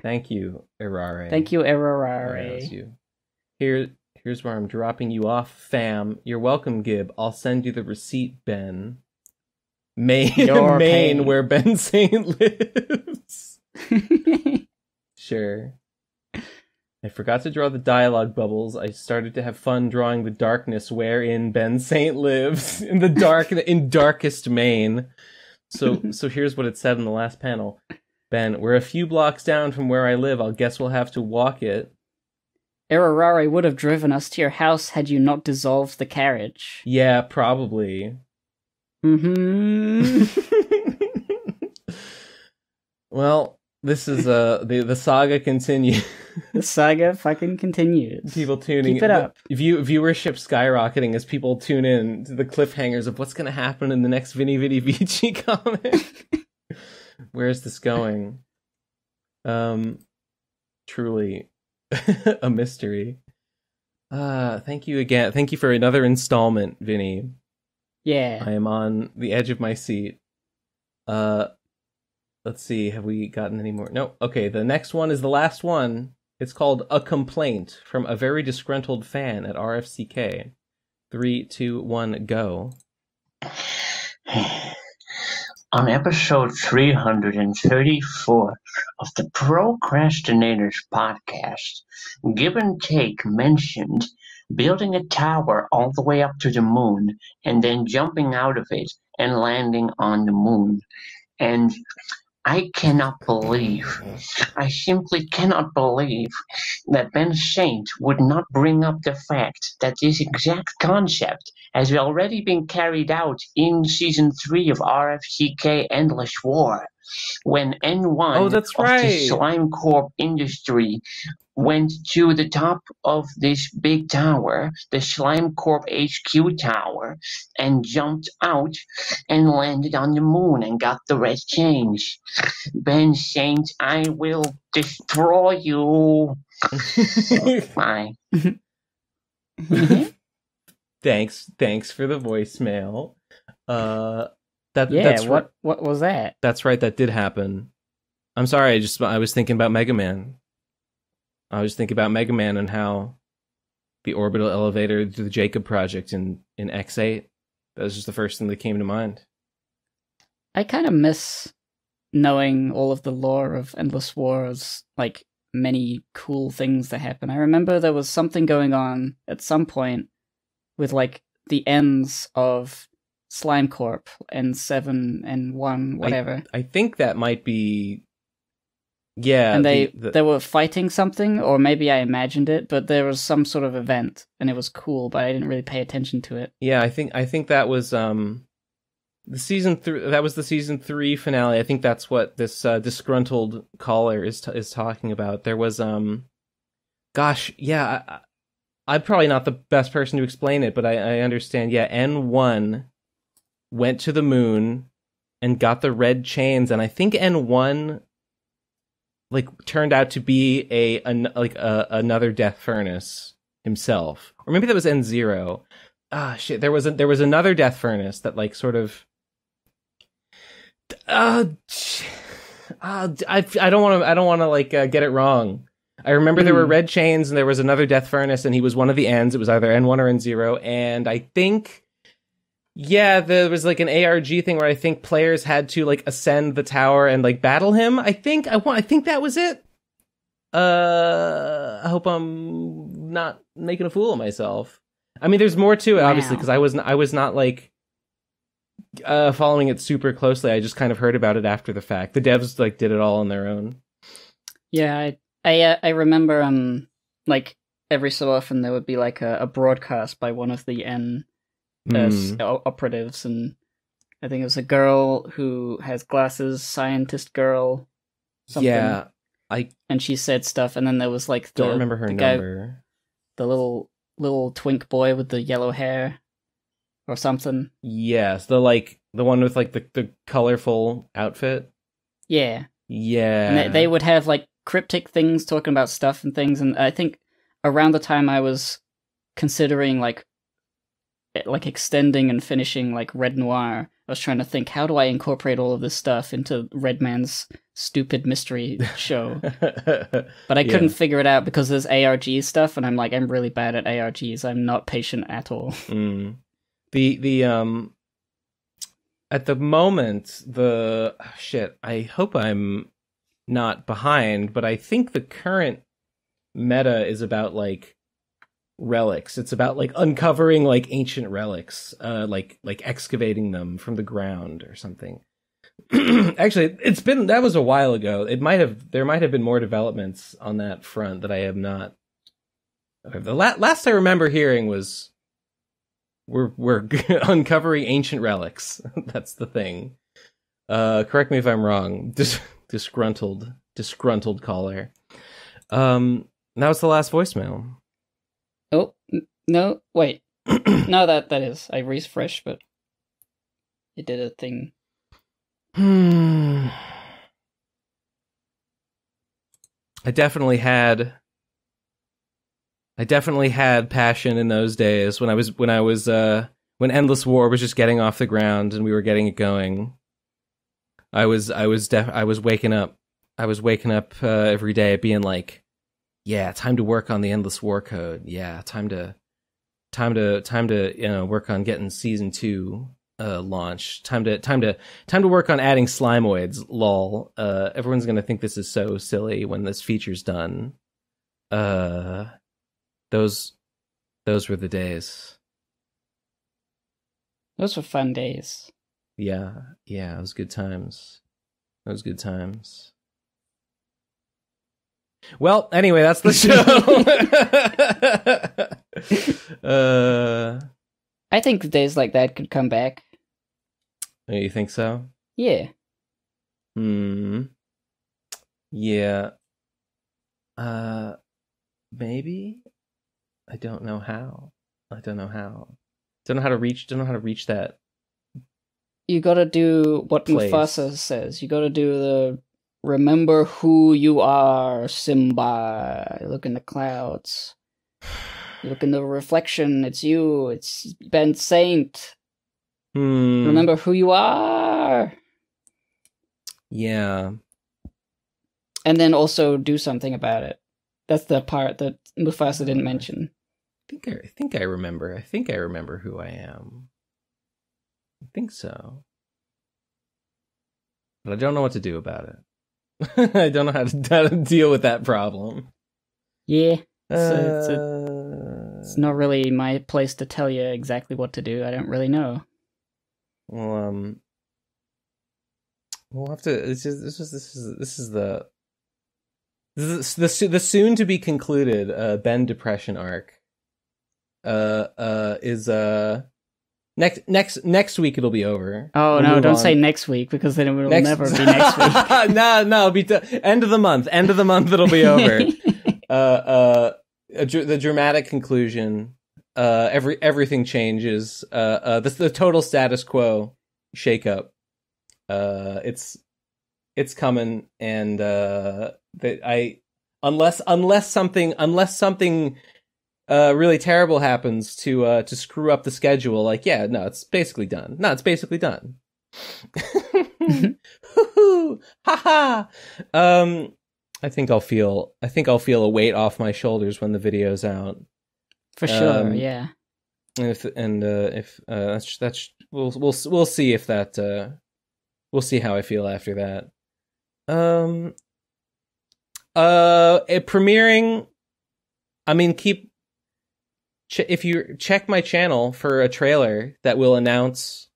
Thank you, Errare. Thank you, Errare. Here's where I'm dropping you off, fam. You're welcome, Gib. I'll send you the receipt, Ben. Maine, where Ben Saint lives. picture. I forgot to draw the dialogue bubbles. I started to have fun drawing the darkness wherein Ben Saint lives in the darkest Maine. So here's what it said in the last panel. Ben, we're a few blocks down from where I live. I'll guess we'll have to walk it. Erarare would have driven us to your house had you not dissolved the carriage. Yeah, probably. Mm-hmm. Well, this is the saga continues. The saga fucking continues. People tuning. Keep it up. Viewership skyrocketing as people tune in to the cliffhangers of what's going to happen in the next Vini Vidi Vici comic. Where is this going? Truly a mystery. Thank you again. Thank you for another installment, Vinny. Yeah. I am on the edge of my seat. Let's see, have we gotten any more? No. Okay, the next one is the last one. It's called A Complaint from a very disgruntled fan at RFCK. 3, 2, 1, go. On episode 334 of the Pro Crastinators podcast, Give and Take mentioned building a tower all the way up to the moon and then jumping out of it and landing on the moon. And I simply cannot believe that Ben Saint would not bring up the fact that this exact concept has already been carried out in Season 3 of RFCK Endless War, when N1 of the Slime Corp industry went to the top of this big tower, the Slime Corp HQ tower, and jumped out and landed on the moon and got the red chains. Ben Saint, I will destroy you. Bye. Thanks for the voicemail. What was that? That's right, that did happen. I'm sorry, I was thinking about Mega Man. And how the orbital elevator to the Jacob project in X8. That was just the first thing that came to mind. I kind of miss knowing all of the lore of Endless Wars, like many cool things that happen. I remember there was something going on at some point with like the ends of Slime Corp, N7, N1, whatever. I think that might be... Yeah. And they were fighting something, or maybe I imagined it, but there was some sort of event, and it was cool, but I didn't really pay attention to it. Yeah, I think that was the season 3. That was the season 3 finale. I think that's what this disgruntled caller is talking about. There was gosh, yeah, I'm probably not the best person to explain it, but I understand. Yeah, N1 went to the moon and got the red chains, and I think N1 like turned out to be another Death Furnace himself, or maybe that was N0. Ah, shit. There was another Death Furnace that like sort of. I don't want to like get it wrong. I remember there were red chains and there was another Death Furnace, and he was one of the ends. It was either N1 or N0, and I think. Yeah, there was like an ARG thing where I think players had to like ascend the tower and like battle him. I think that was it. I hope I'm not making a fool of myself. I mean, there's more to it, obviously, because I was not like following it super closely. I just kind of heard about it after the fact. The devs like did it all on their own. Yeah, I remember like every so often there would be like a broadcast by one of the operatives, and I think it was a girl who has glasses, scientist girl, something. Yeah, and she said stuff, and then there was like don't remember her number. Guy, the little twink boy with the yellow hair, or something. Yes, the one with like the colorful outfit. Yeah, yeah. And they would have like cryptic things talking about stuff and things, and I think around the time I was considering like extending and finishing like Red Noir, I was trying to think, how do I incorporate all of this stuff into Redman's stupid mystery show? But I couldn't figure it out because there's ARG stuff, and I'm really bad at ARGs. I'm not patient at all. The at the moment, I hope I'm not behind, but I think the current meta is about like relics. It's about like uncovering like ancient relics, like excavating them from the ground or something. Actually, that was a while ago. There might have been more developments on that front that I have not. The last I remember hearing was we're uncovering ancient relics. That's the thing. Correct me if I'm wrong. Disgruntled caller. That was the last voicemail. Oh no! Wait, no, that is. I refreshed, but it did a thing. I definitely had passion in those days when Endless War was just getting off the ground and we were getting it going. I was waking up every day being like, yeah, time to work on the Endless War code. Yeah, time to work on getting season 2 launched. Time to work on adding Slimoids. Lol. Everyone's gonna think this is so silly when this feature's done. Those were the days. Those were fun days. Yeah, it was good times. Well, anyway, that's the show. I think days like that could come back. Oh, you think so? Yeah. Yeah. Maybe. I don't know how. Don't know how to reach that. You gotta do what Mufasa says. You gotta do the remember who you are, Simba. Look in the clouds. Look in the reflection. It's you. It's Ben Saint. Remember who you are. Yeah. And then also do something about it. That's the part that Mufasa didn't mention. I think I remember. I think I remember who I am. I think so. But I don't know what to do about it. I don't know how to deal with that problem. Yeah. It's not really my place to tell you exactly what to do. I don't really know. Well, we'll have to. This is the soon to be concluded Ben depression arc. Is next week it'll be over. Oh, no, don't say next week, because then it will never be next week. No, it'll be end of the month. End of the month it'll be over. The dramatic conclusion. Everything changes. The total status quo shakeup. It's coming, and unless something really terrible happens to screw up the schedule, it's basically done. Ha. I think I'll feel a weight off my shoulders when the video's out. For sure, yeah. We'll see if that we'll see how I feel after that. It premiering. I mean, if you check my channel for a trailer that will announce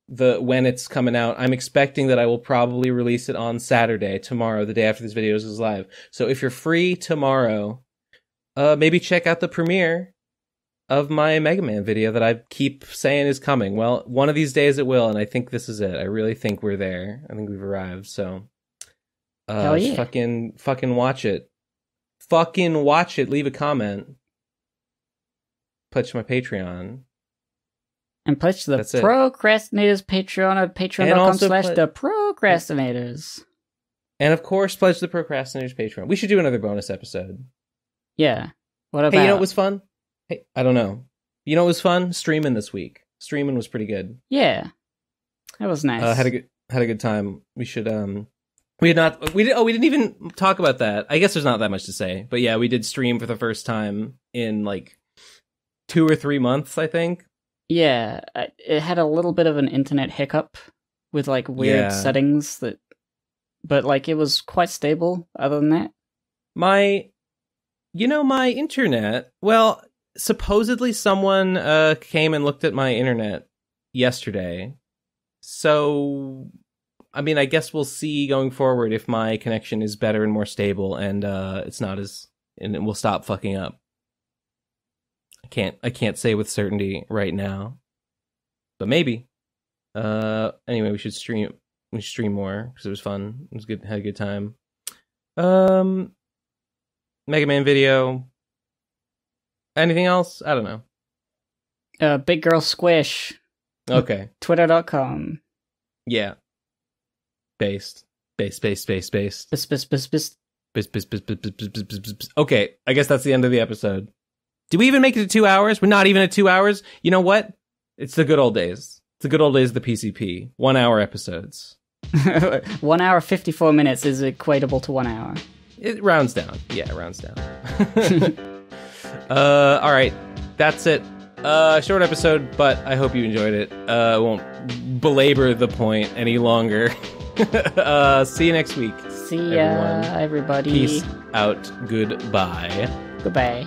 when it's coming out, I'm expecting that I will probably release it on Saturday, tomorrow, the day after this video is live. So if you're free tomorrow, maybe check out the premiere of my Mega Man video that I keep saying is coming. Well, one of these days it will, and I think this is it. I really think we're there. I think we've arrived. So, hell yeah. fucking watch it. Fucking watch it. Leave a comment. Pledge to my Patreon. And pledge to the Procrastinators Patreon at patreon.com/theprocrastinators. And of course, pledge to the Procrastinators Patreon. We should do another bonus episode. Yeah. What about? Hey, you know what was fun? Hey, I don't know. You know what was fun? Streaming this week. Streaming was pretty good. Yeah. That was nice. Had a good time. We should we didn't even talk about that. I guess there's not that much to say. But yeah, we did stream for the first time in 2 or 3 months, I think. Yeah, it had a little bit of an internet hiccup with weird settings that but like it was quite stable. Other than that, My internet. Well, supposedly someone came and looked at my internet yesterday. So, I mean, I guess we'll see going forward if my connection is better and more stable, and it's not as, and it will stop fucking up. I can't say with certainty right now, but maybe. Anyway, we should stream more because it was fun. It was good. Had a good time. Mega Man video. Anything else? I don't know. Big Girl Squish. Okay. Twitter.com. Yeah. Based. Okay, I guess that's the end of the episode. Did we even make it to 2 hours? We're not even at 2 hours? You know what? It's the good old days. It's the good old days of the PCP. 1 hour episodes. 1 hour 54 minutes is equatable to 1 hour. It rounds down. Yeah, it rounds down. All right. That's it. Short episode, but I hope you enjoyed it. I won't belabor the point any longer. See you next week. See ya, everybody. Peace out. Goodbye. Goodbye.